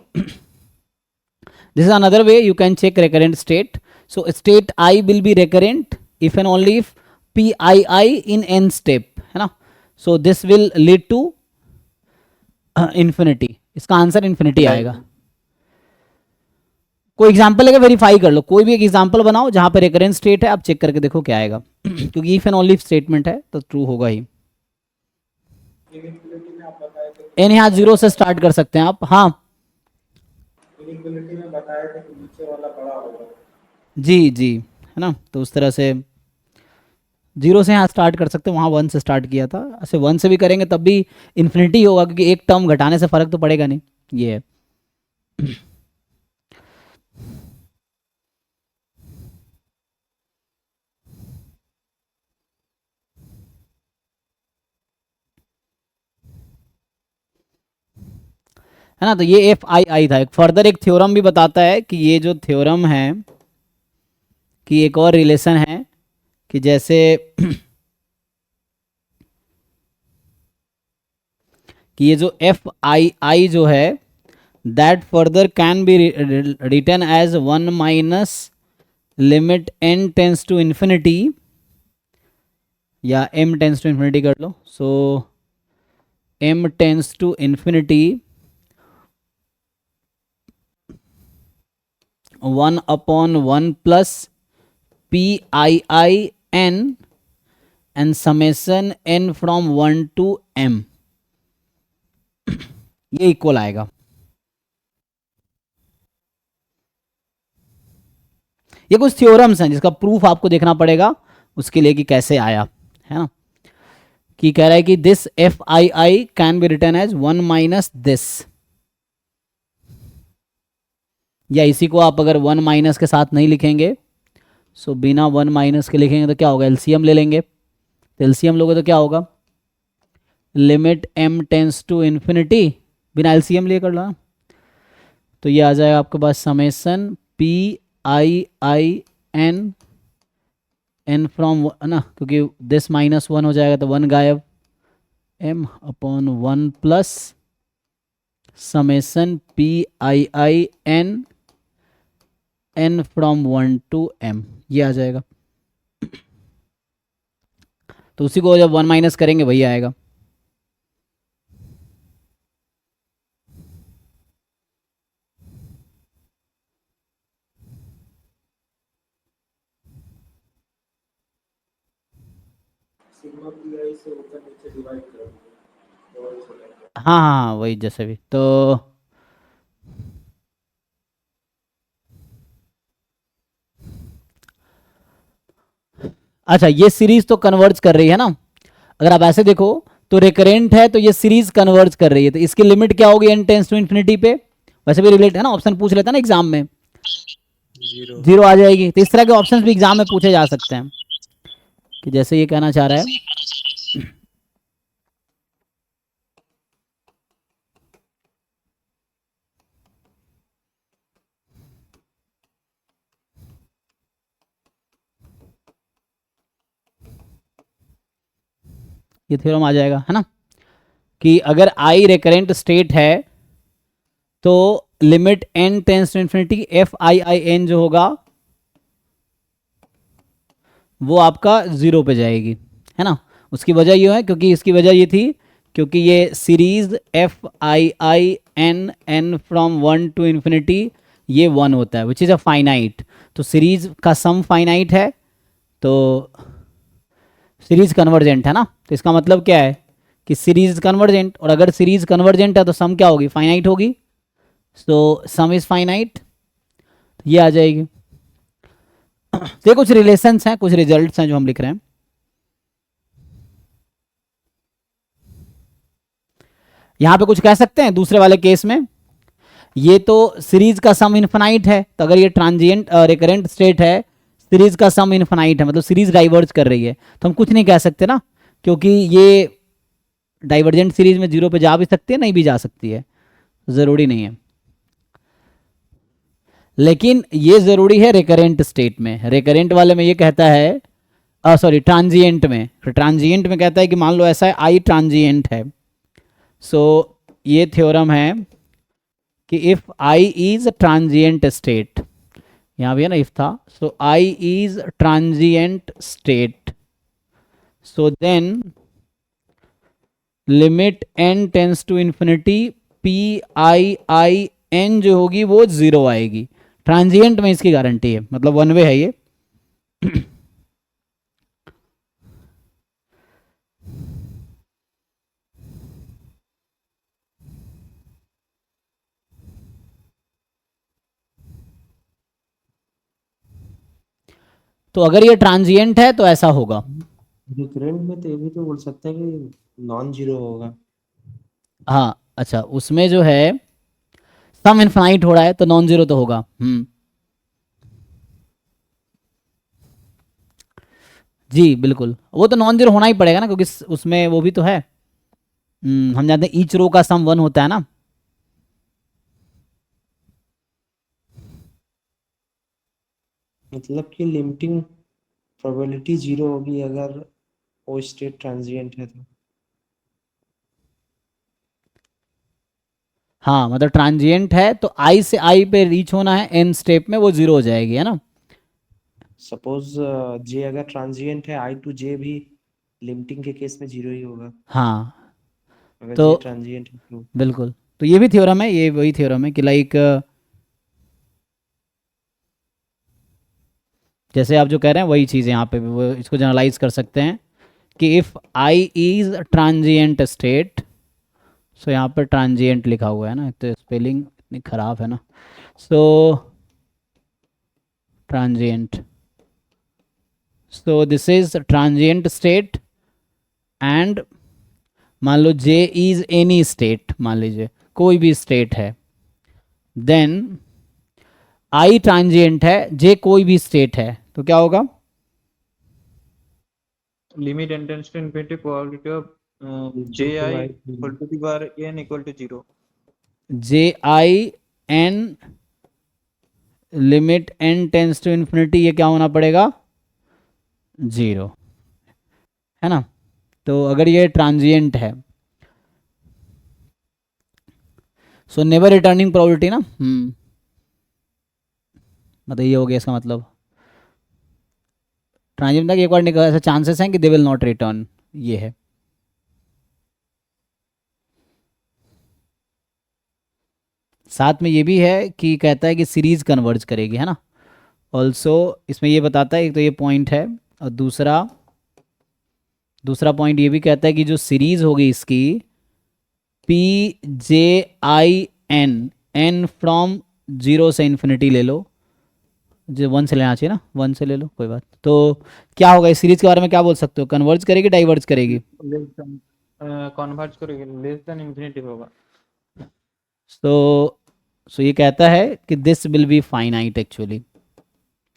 this is another way you can check recurrent state. So state I will be recurrent if and only if PII in n step, है ना। So this will lead to infinity. इसका answer infinity आएगा। कोई example लेके verify कर लो, कोई भी एक एग्जांपल बनाओ जहां पे रिकरेंट स्टेट है, आप चेक करके देखो क्या आएगा। क्योंकि इफ एंड ओनली स्टेटमेंट है तो ट्रू होगा ही। इनइक्वलिटी में आप बताए थे एन यहाँ 0 से स्टार्ट कर सकते हैं आप। हाँ इनइक्वलिटी में बताए थे कि नीचे वाला बड़ा होगा। जी जी, है ना। तो उस तरह से 0 से यहाँ स्टार्ट कर सकते हैं, वहाँ 1 से स्टार्ट किया था। ऐसे 1 से भी करेंगे तब भी इन्फिनिटी होगा, क्योंकि एक टर्म घटाने से फर्क तो पड़ेगा नहीं। ये है। है ना। तो ये FII था। एक फर्दर एक थ्योरम भी बताता है कि ये जो थ्योरम है कि एक और रिलेशन है कि जैसे कि ये जो FII जो है that further can be written as 1 minus limit n tends to infinity, या m टेंस टू इन्फिनिटी कर लो। सो m tends to infinity 1/1 plus PII n and summation n from 1 to m, ये इक्वल आएगा। ये कुछ थ्योरम्स हैं जिसका प्रूफ आपको देखना पड़ेगा उसके लिए कि कैसे आया, है ना। कि कह रहा है कि this FII can be written as 1 minus this, या इसी को आप अगर 1 माइनस के साथ नहीं लिखेंगे, सो बिना 1 माइनस के लिखेंगे तो क्या होगा, LCM ले लेंगे। तो LCM लोगे तो क्या होगा, limit m tends to infinity, बिना LCM लिए कर लो ना। तो ये आ जाएगा आपके पास समेसन PII n फ्रॉम, है ना, क्योंकि दिस -1 हो जाएगा तो 1 गायब, m/1 plus summation PII n from 1 to m, ये आ जाएगा। तो उसी को जब 1 माइनस करेंगे वही आएगा। सिग्मा पीआई से ऊपर नीचे डिवाइड कर दो और छोटा हाँ हाँ हाँ, वही जैसे भी। तो अच्छा, ये सीरीज तो कन्वर्ज कर रही है ना। अगर आप ऐसे देखो तो रिकरेंट है तो ये सीरीज कन्वर्ज कर रही है, तो इसकी लिमिट क्या होगी n टेंस टू इन्फिनिटी पे। वैसे भी रिलेट है ना, ऑप्शन पूछ लेता है ना एग्जाम में, 0 आ जाएगी। तो इस तरह के ऑप्शंस भी एग्जाम में पूछे जा सकते हैं, कि जैसे ये कहना चाह रहा है ये थ्योरम आ जाएगा, है ना, कि अगर I रिकरेंट स्टेट है तो limit n tends to infinity FII n जो होगा वो आपका 0 पे जाएगी, है ना। उसकी वजह ये है, क्योंकि इसकी वजह ये थी क्योंकि ये series FII n from 1 to infinity ये 1 होता है, विच इज़ अ फाइनाइट। तो सीरीज का सम फाइनाइट है तो सीरीज कन्वर्जेंट है ना। तो इसका मतलब क्या है कि सीरीज कन्वर्जेंट, और अगर सीरीज कन्वर्जेंट है तो सम क्या होगी, फाइनाइट होगी। सो सम इज फाइनाइट, ये आ जाएगी। तो ये कुछ रिलेशंस हैं, कुछ रिजल्ट्स हैं जो हम लिख रहे हैं। यहां पे कुछ कह सकते हैं दूसरे वाले केस में, ये तो सीरीज का सम इन्फिनाइट है, तो अगर ये ट्रांजिएंट रिकरेंट स्टेट है, सीरीज का सम इन्फिनाइट है, मतलब सीरीज डाइवर्ज कर रही है, तो हम कुछ नहीं कह सकते ना, क्योंकि ये डाइवर्जेंट सीरीज में 0 पे जा भी सकती है, नहीं भी जा सकती है, ज़रूरी नहीं है। लेकिन ये ज़रूरी है रिकरेंट स्टेट में। रिकरेंट वाले में ये कहता है, सॉरी ट्रांजिएंट में, ट्रांजिएंट में कहता है कि मान लो ऐसा है आई ट्रांजिएंट है। सो ये थ्योरम है कि if I is transient state, यहाँ भी है ना इफ था, so I is transient state, so then limit N tends to infinity P I I N जो होगी वो 0 आएगी। ट्रांजिएंट में इसकी गारंटी है, मतलब वन वे है ये। तो अगर ये ट्रांजिएंट है तो ऐसा होगा। रिकरेंट में तो ये भी तो बोल सकते हैं कि नॉन जीरो होगा। हाँ अच्छा, उसमें जो है सम इनफाइनाइट हो रहा है तो नॉन जीरो तो होगा। जी बिल्कुल, वो तो नॉन जीरो होना ही पड़ेगा ना, क्योंकि उसमें वो भी तो है। हम जानते हैं ईच रो का सम 1 होता है ना। मतलब कि लिमिटिंग प्रोबेबिलिटी 0 होगी अगर वो स्टेट ट्रांजिएंट है तो। हाँ मतलब ट्रांजिएंट है तो आई से आई पे रीच होना है एन स्टेप में, वो 0 हो जाएगी, है ना। सपोज जे अगर ट्रांजिएंट है, आई टू जे भी लिमिटिंग के केस में 0 ही होगा हाँ अगर तो जे ट्रांजिएंट है तो। बिल्कुल, तो ये भी थ्योरम है, ये वही थ्योरम है कि लाइक जैसे आप जो कह रहे हैं वही चीज़ यहाँ पे भी वो इसको जनरलाइज कर सकते हैं कि if I is transient state, so यहाँ पर ट्रांजिएंट लिखा हुआ है ना, तो स्पेलिंग इतनी ख़राब है ना। So transient, so this is transient state and मान लो जे इज एनी स्टेट, मान लीजिए कोई भी स्टेट है, देन आई ट्रांजिएंट है, जे कोई भी स्टेट है, तो क्या होगा? Limit n tends to infinity probability of ji equal to the bar n equal to 0. J I n limit N tends to infinity, ये क्या होना पड़ेगा? 0, है ना। तो अगर ये ट्रांजिएंट है, सो नेवर रिटर्निंग प्रोबेबिलिटी ना, मतलब ये हो गया इसका मतलब। ट्रांजिएंट एक बार निकल, ऐसे चांसेस हैं कि दे विल नॉट रिटर्न, ये है। साथ में ये भी है कि कहता है कि सीरीज कन्वर्ज करेगी, है ना। ऑल्सो इसमें ये बताता है, एक तो ये पॉइंट है, और दूसरा पॉइंट ये भी कहता है कि जो सीरीज होगी इसकी P J I N, N from 0 से इन्फिनिटी ले लो, जो 1 से लेना चाहिए ना, 1 से ले लो कोई बात, तो क्या होगा इस सीरीज के बारे में क्या बोल सकते हो? कन्वर्ज करेगी, डाइवर्ज करेगी? कन्वर्ज करेगी, लेस देन इंफिनिटी होगा। सो ये कहता है कि this will be finite actually.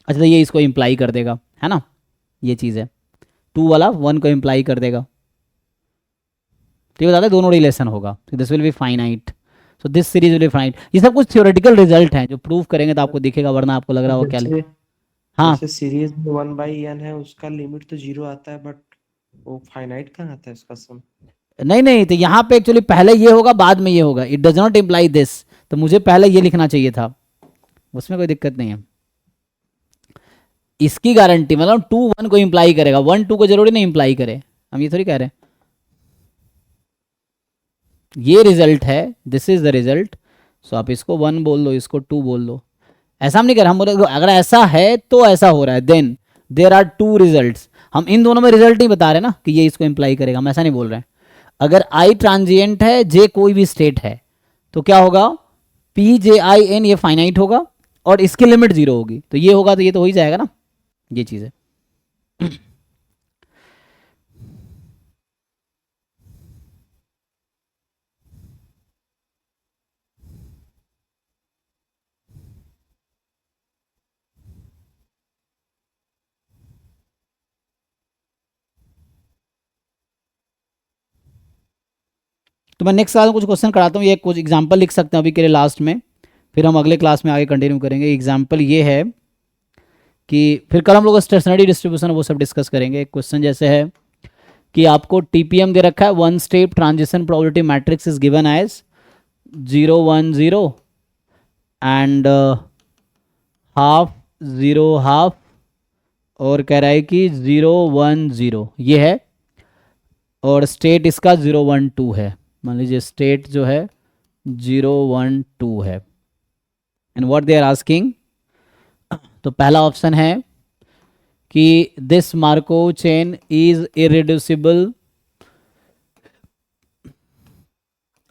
अच्छा तो ये इसको इम्प्लाई कर देगा, है ना, ये चीज़ है, 2 वाला 1 को इम्प्लाई कर देगा, तो ये बताता है दोनों रिलेशन होगा, this will be finite, so this series will be finite. ये सब कुछ थ्योरेटिकल रिजल्ट हैं जो प्रूव करेंगे तो आपको दिखेगा, वरना आपको लग रहा होगा क्या हाँ जैसे सीरीज में 1/n है, उसका लिमिट तो 0 आता है, बट वो फाइनाइट कहाँ आता है उसका सम? नहीं, तो यहाँ पे एक्चुअली पहले ये होगा बाद में ये होगा, it does not imply this, तो मुझे पहले ये लिखना चाहिए था, उसमें कोई दिक्कत नहीं है। इसकी गारंटी मतलब 2 1 को इम्प्लाई करेगा, 1 2 को जरूरी नहीं इम्प्लाई करे, हम ये थोड़ी कह रहे हैं। ये रिजल्ट है, दिस इज द रिजल्ट, सो आप इसको 1 बोल दो, इसको 2 बोल दो, ऐसा हम नहीं कर रहे, हम बोल रहे अगर ऐसा है तो ऐसा हो रहा है, देन देर आर 2 रिजल्ट्स। हम इन दोनों में रिजल्ट नहीं बता रहे ना कि ये इसको इम्प्लाई करेगा, हम ऐसा नहीं बोल रहे हैं। अगर आई ट्रांजिएंट है, जे कोई भी स्टेट है, तो क्या होगा? पी जे आई एन ये फाइनाइट होगा और इसकी लिमिट 0 होगी, तो ये होगा, तो ये तो हो ही जाएगा ना, ये चीज़ है। तो मैं नेक्स्ट साल कुछ क्वेश्चन कराता हूँ, ये कुछ एग्जांपल लिख सकते हैं अभी के लिए लास्ट में, फिर हम अगले क्लास में आगे कंटिन्यू करेंगे। एग्जाम्पल ये है कि फिर कल हम लोग स्टेशनरी डिस्ट्रीब्यूशन वो सब डिस्कस करेंगे। एक क्वेश्चन जैसे है कि आपको टीपीएम दे रखा है, one step transition probability matrix is given as 0 1 0 and half 0 half और कह रहा है कि 0 1 0 ये है, और स्टेट इसका 0 1 2 है। मान लीजिए स्टेट जो है 0 1 2 है। And what they are asking, तो पहला ऑप्शन है कि this Markov chain is irreducible,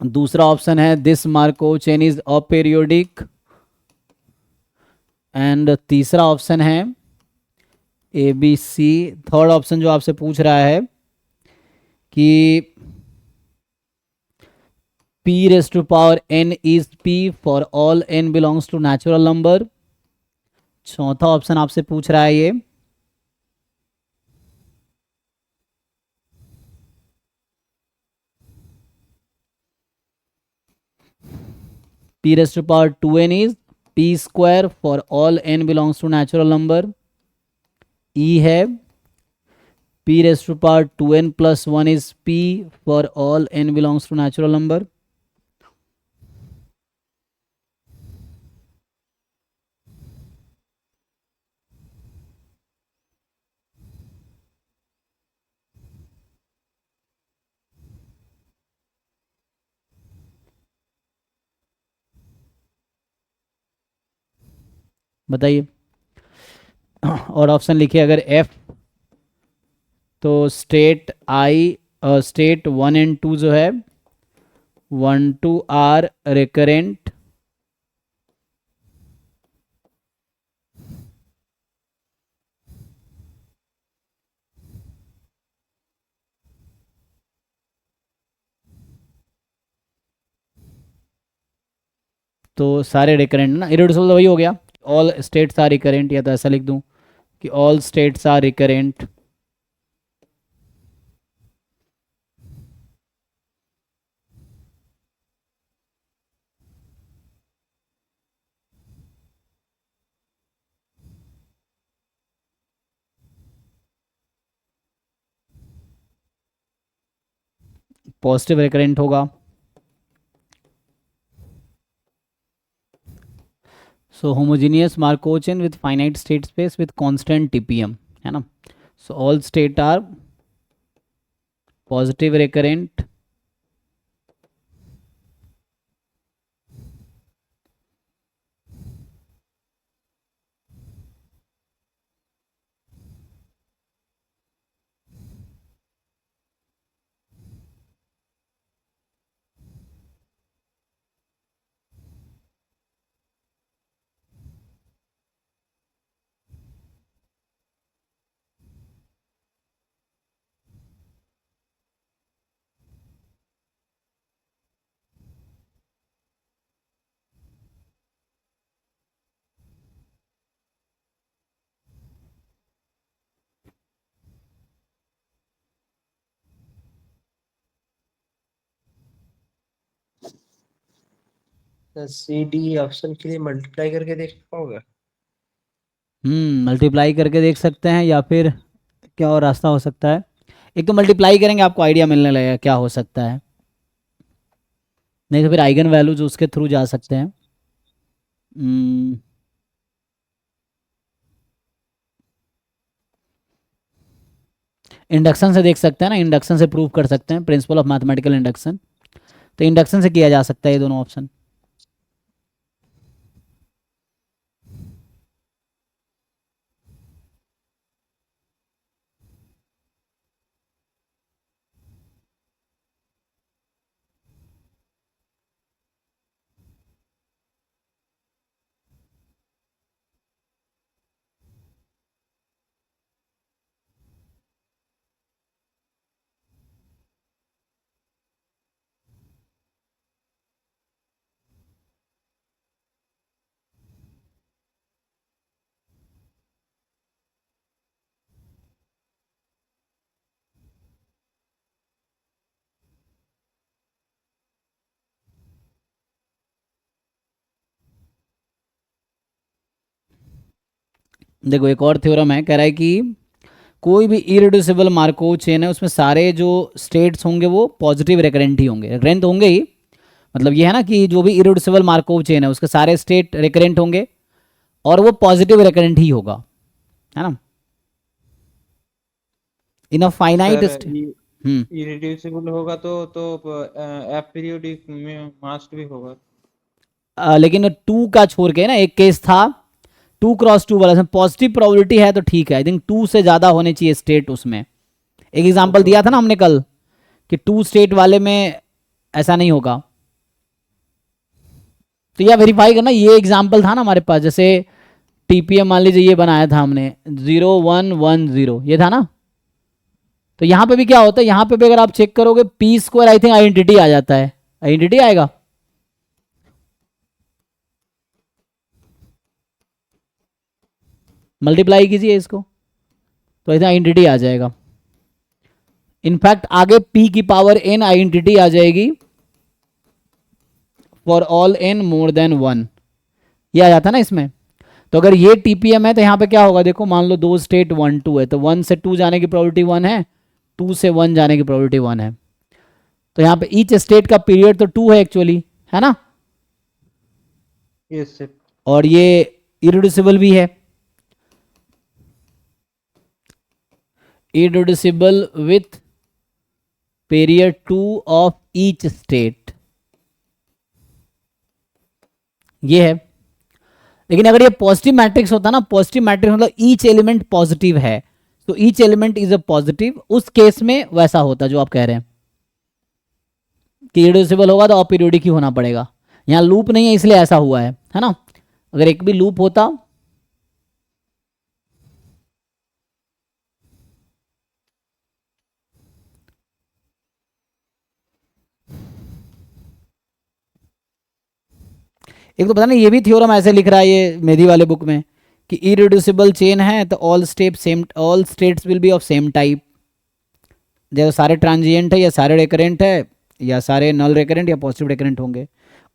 दूसरा ऑप्शन है this Markov chain is aperiodic, and तीसरा ऑप्शन है A B C. Third option जो आपसे पूछ रहा है कि p raised to power n is p for all n belongs to natural number। चौथा ऑप्शन आपसे पूछ रहा है ये p raised to power 2n is p square for all n belongs to natural number। e है p raised to power 2n plus 1 is p for all n belongs to natural number। बताइए। और option लिखिए अगर f, तो state I state 1 and 2 जो है 1 2 are recurrent, तो सारे रिकरेंट ना, इरेड्यूसिबल तो वही हो गया, ऑल स्टेट्स आर रिकरेंट, या तो ऐसा लिख दूं कि all states are recurrent. Positive recurrent होगा। So homogeneous Markov chain with finite state space with constant TPM है ना। So all state are positive recurrent, C D option के लिए मल्टीप्लाई करके देख पाओगे? मल्टीप्लाई करके देख सकते हैं, या फिर क्या और रास्ता हो सकता है। एक तो मल्टीप्लाई करेंगे आपको आइडिया मिलने लगेगा क्या हो सकता है, नहीं तो फिर आइगन वैल्यूज उसके थ्रू जा सकते हैं। इंडक्शन से देख सकते हैं ना, इंडक्शन से प्रूव कर सकते हैं, प्रिंसिपल ऑफ मैथमेटिकल इंडक्शन, तो इंडक्शन से किया जा सकता है ये दोनों ऑप्शन। देखो एक और थ्योरम है, कह रहा है कि कोई भी इरिड्यूसिबल मार्कोव चेन है उसमें सारे जो स्टेट्स होंगे वो पॉजिटिव रिकरेंट ही होंगे। रिकरेंट तो होंगे ही, मतलब ये है ना कि जो भी इरिड्यूसिबल मार्कोव चेन है उसके सारे स्टेट रिकरेंट होंगे और वो पॉजिटिव रिकरेंट ही होगा, है ना। इन अ फाइनाइट सर इरिड्यूसिबल होगा तो एफ पीरियोडिक में मस्ट भी होगा। लेकिन टू का छोड़ के ना, एक केस था 2x2 वाला, इसमें पॉजिटिव प्रोबेबिलिटी है तो ठीक है, आई थिंक 2 से ज़्यादा होने चाहिए स्टेट उसमें। एक एग्जांपल दिया था ना हमने कल कि 2 स्टेट वाले में ऐसा नहीं होगा। तो यह वेरीफाई करना, ये एग्जांपल था ना हमारे पास, जैसे टीपीएम मान लीजिए ये बनाया था हमने 0110, ये था ना। तो यहाँ पे भी क्या होता है, यहाँ पे भी अगर आप चेक करोगे P square I think identity आ जाता है, आइडेंटिटी आएगा। मल्टीप्लाई कीजिए इसको तो ऐसा आइडेंटिटी आ जाएगा। इनफैक्ट आगे p की पावर n आइडेंटिटी आ जाएगी for all n more than 1, ये आ जाता ना इसमें। तो अगर ये टीपीएम है तो यहाँ पे क्या होगा, देखो मान लो दो स्टेट 1 2 है तो 1 से 2 जाने की प्रोबेबिलिटी 1 है, 2 से 1 जाने की प्रोबेबिलिटी 1 है। तो यहाँ पे ईच स्टेट का पीरियड तो 2 है एक्चुअली, है ना। Yes sir. और ये इरिड्यूसिबल भी है, irreducible with period 2 of each state, ये है। लेकिन अगर ये पॉजिटिव मैट्रिक्स होता ना, पॉजिटिव मैट्रिक्स मतलब ईच एलिमेंट पॉजिटिव है, तो each element is a positive, उस केस में वैसा होता जो आप कह रहे हैं कि इरिड्यूसिबल होगा तो अपीरियोडिक ही होना पड़ेगा। यहाँ लूप नहीं है इसलिए ऐसा हुआ है ना। अगर एक भी लूप होता एक तो पता नहीं, ये भी थ्योरम ऐसे लिख रहा है ये मेधी वाले बुक में कि इरिड्यूसिबल चेन है तो all states will be of same type, जैसे सारे ट्रांजिएंट है या सारे रेकरेंट है या सारे नल रेकरेंट या पॉजिटिव रेकरेंट होंगे,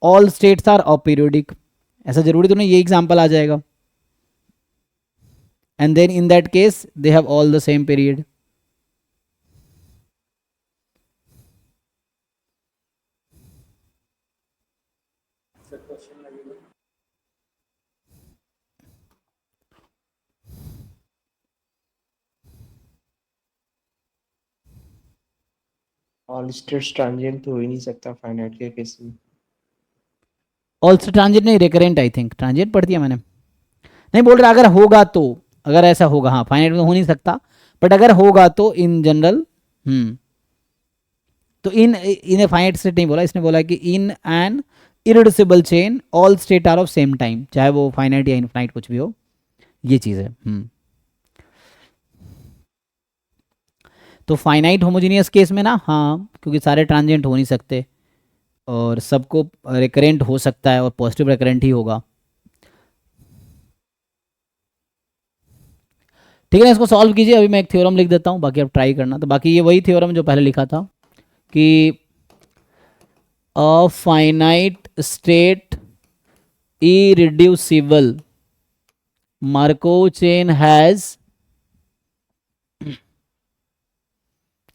ऑल स्टेट्स आर अपीरियोडिक। ऐसा जरूरी तो नहीं, ये एग्जांपल आ जाएगा। And then in that case they have all the same period. Sir question लगेगा। ऑल स्टेट्स ट्रांजिएंट तो हो ही नहीं सकता फाइनाइट के केस में। ऑल्सो ट्रांजिट नहीं, रेकरेंट आई थिंक, ट्रांजिट पढ़ दिया मैंने, नहीं बोल रहा अगर होगा तो, अगर ऐसा होगा, हाँ फाइनाइट में हो नहीं सकता बट अगर होगा तो इन जनरल। तो इन फाइनाइट स्टेट नहीं बोला इसने, बोला कि in an irreducible chain all state are of same time, चाहे वो फाइनाइट या इनफाइनाइट कुछ भी हो, ये चीज़ है। तो फाइनाइट होमोजीनियस केस में ना, हाँ क्योंकि सारे ट्रांजिएंट हो नहीं सकते और सबको रिकरेंट हो सकता है और पॉजिटिव रिकरेंट ही होगा। ठीक है ना, इसको सॉल्व कीजिए। अभी मैं एक थ्योरम लिख देता हूँ, बाकी आप ट्राई करना। तो बाकी ये वही थ्योरम जो पहले लिखा था कि a finite state irreducible Markov chain has,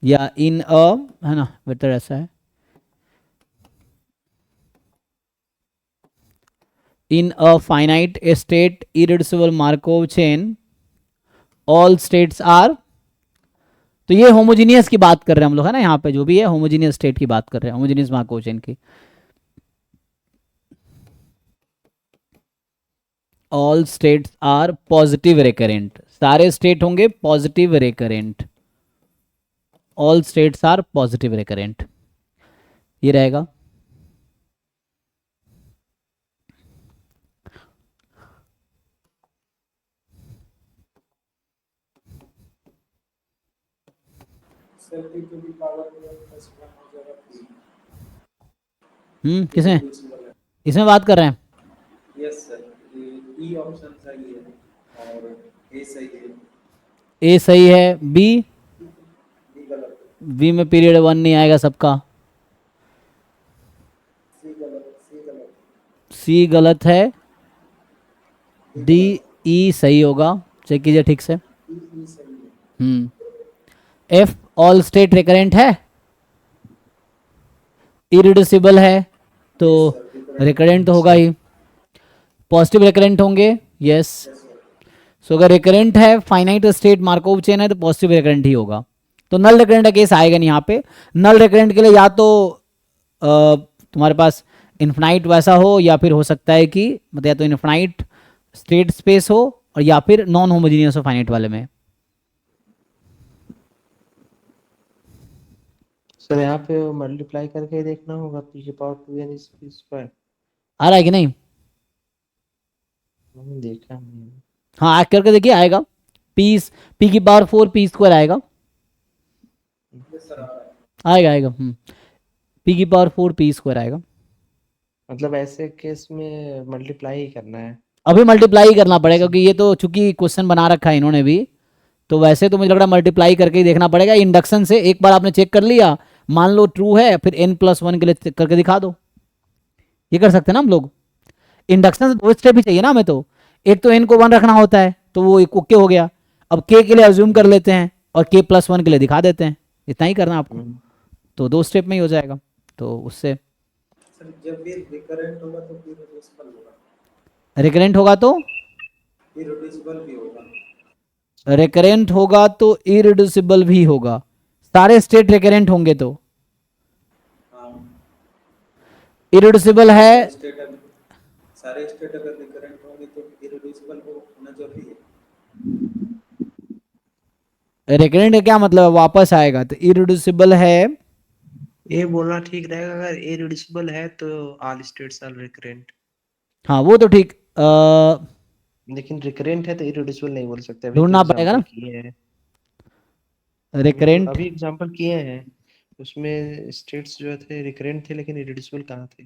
या इन अ, है ना बेटर ऐसा है, in a finite state irreducible Markov chain all states are, तो ये होमोजीनियस की बात कर रहे हैं हम लोग, है ना। यहाँ पे जो भी है होमोजीनियस स्टेट की बात कर रहे हैं, होमोजीनियस मार्कोव चेन की। All states are positive recurrent, सारे स्टेट होंगे positive recurrent, all states are positive recurrent, ये रहेगा। Sir T to the power plus 1 हो जाएगा 3। किसमें, इसमें बात कर रहे हैं। यस सर, ई ऑप्शन सही है और ए सही है, ए सही है, बी बी गलत है, बी में पीरियड 1 नहीं आएगा सबका, सी गलत, सी गलत, सी गलत है, डी ई सही होगा। चेक कीजिए ठीक से। एफ ऑल स्टेट रिकरेंट है, इरिड्यूसिबल है, तो रिकरेंट तो होगा ही। पॉजिटिव रिकरेंट होंगे, यस। सो अगर रिकरेंट है, फाइनाइट स्टेट मार्कोव चेन है, तो पॉजिटिव रिकरेंट ही होगा। तो नल रिकरेंट का केस आएगा नहीं यहाँ पे। नल रिकरेंट के लिए या तो तुम्हारे पास इन्फिनाइट वैसा हो, या फिर हो सकता है कि मतलब या तो इन्फिनाइट स्टेट स्पेस हो, और या फिर नॉन होमोजीनियस हो फाइनाइट वाले में। सर यहाँ पे मल्टीप्लाई करके ही देखना होगा, p की पावर 2n स्क्वायर। आ रहा है कि नहीं? मैंने देखा नहीं। हाँ ऐड करके देखिए, आएगा। पी की पावर 4 पी स्क्वायर आएगा, आएगा आएगा। पी की पावर 4 पी स्क्वायर आएगा। मतलब ऐसे केस में मल्टीप्लाई ही करना है। अभी मल्टीप्लाई ही करना पड़ेगा, क्योंकि ये तो चूंकि क्वेश्चन बना रखा है इन्होंने भी, तो वैसे तो मुझे लग रहा है मल्टीप्लाई करके ही देखना पड़ेगा। इंडक्शन से एक बार आपने चेक कर लिया, मान लो ट्रू है, फिर n+1 के लिए करके दिखा दो। ये कर सकते हैं ना हम लोग। इंडक्शन से 2 स्टेप ही चाहिए ना हमें, तो एक तो n को 1 रखना होता है, तो वो एक ओके हो गया। अब k के लिए अज्यूम कर लेते हैं, और k+1 के लिए दिखा देते हैं। इतना ही करना आपको, तो 2 स्टेप में ही हो जाएगा। तो उससे सर जब भी रिकरेंट होगा तो फिर रिड्यूसिबल होगा, रिकरेंट होगा तो इरिड्यूसिबल भी होगा। रिकरेंट होगा तो इरिड्यूसिबल भी होगा। सारे स्टेट रिकरेंट होंगे तो। हाँ, इरिड्यूसिबल है, सारे स्टेट अगर रिकरेंट होंगे तो इरिड्यूसिबल होना जरूरी है। रिकरेंट का क्या मतलब है? वापस आएगा। तो इरिड्यूसिबल है, ये बोलना ठीक रहेगा, अगर इरिड्यूसिबल है तो ऑल स्टेट्स आर रिकरेंट। हाँ वो तो ठीक। लेकिन रिकरेंट है तो इरिड्यूसिबल नहीं बोल सकते। अभी ढूंढना पड़ेगा ना। किए हैं, रिकरेंट अभी एग्जांपल किए हैं, उसमें स्टेट्स जो थे रिकरेंट थे, लेकिन इरिड्यूसिबल कहाँ थे।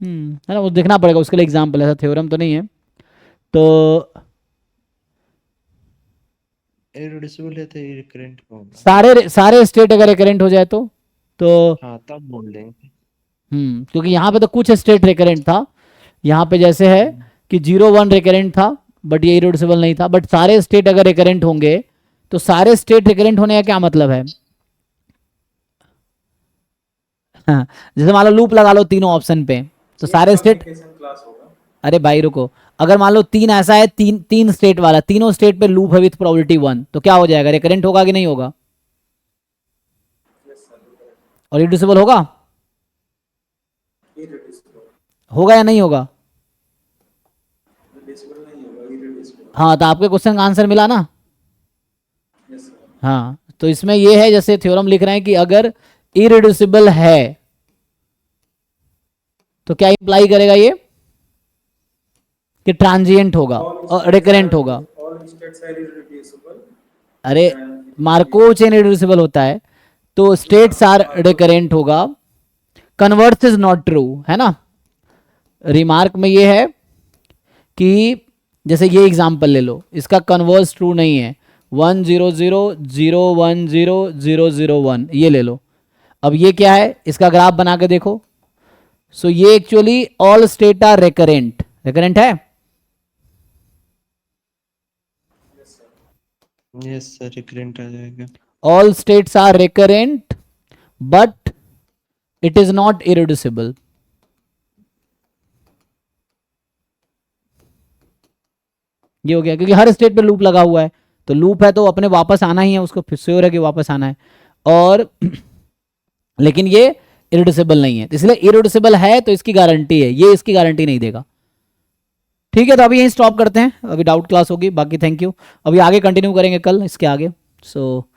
है ना, वो देखना पड़ेगा, उसके लिए एग्जाम्पल, ऐसा थ्योरम तो नहीं है। तो इरिड्यूसिबल है तो रिकरेंट होगा। सारे स्टेट अगर रिकरेंट हो जाए तो हाँ तब बोल देंगे। क्योंकि यहाँ पे तो कुछ स्टेट रिकरेंट था। यहाँ पे जैसे है कि 0 1 रिकरेंट था, बट ये इरिड्यूसिबल नहीं था। बट सारे स्टेट अगर रिकरेंट होंगे, तो सारे स्टेट रिकरेंट होने का क्या मतलब है? हाँ, जैसे मान लो लूप लगा लो तीनों ऑप्शन पे, तो सारे स्टेट। क्लास होगा। अरे भाई रुको, अगर मान लो 3 ऐसा है, तीन स्टेट वाला, तीनों स्टेट पे लूप है विथ प्रोबेबिलिटी 1, तो क्या हो जाएगा? रिकरेंट होगा कि नहीं होगा? और इरिड्यूसिबल होगा? होगा या नहीं होगा? हाँ, तो आपके क्वेश्चन का आंसर मिला ना। हाँ, तो इसमें ये है, जैसे थ्योरम लिख रहे हैं कि अगर इरिड्यूसिबल है तो क्या इंप्लाई करेगा ये? कि ट्रांजिएंट होगा और रिकरेंट होगा। अरे मार्कोव चेन इरिड्यूसिबल होता है, तो स्टेट्स आर रिकरेंट होगा। कन्वर्स इज नॉट ट्रू, है ना। रिमार्क में ये है कि जैसे ये एग्जांपल ले लो, इसका कन्वर्स ट्रू नहीं है। 1 0 0 0 1 0 0 0 1 ये ले लो। अब ये क्या है, इसका ग्राफ बना के देखो। सो ये actually all state are recurrent. Recurrent है? यस सर, रिकरेंट आ जाएगा। All states are recurrent but it is not irreducible. ये हो गया, क्योंकि हर स्टेट पे लूप लगा हुआ है, तो लूप है तो अपने वापस आना ही है, उसको फिर श्योर है कि वापस आना है। और लेकिन ये इरिड्यूसिबल नहीं है, इसलिए इरिड्यूसिबल है तो इसकी गारंटी है, ये इसकी गारंटी नहीं देगा। ठीक है, तो अभी यहीं स्टॉप करते हैं, अभी डाउट क्लास होगी। बाकी थैंक यू, अभी आगे कंटिन्यू करेंगे कल इसके आगे। सो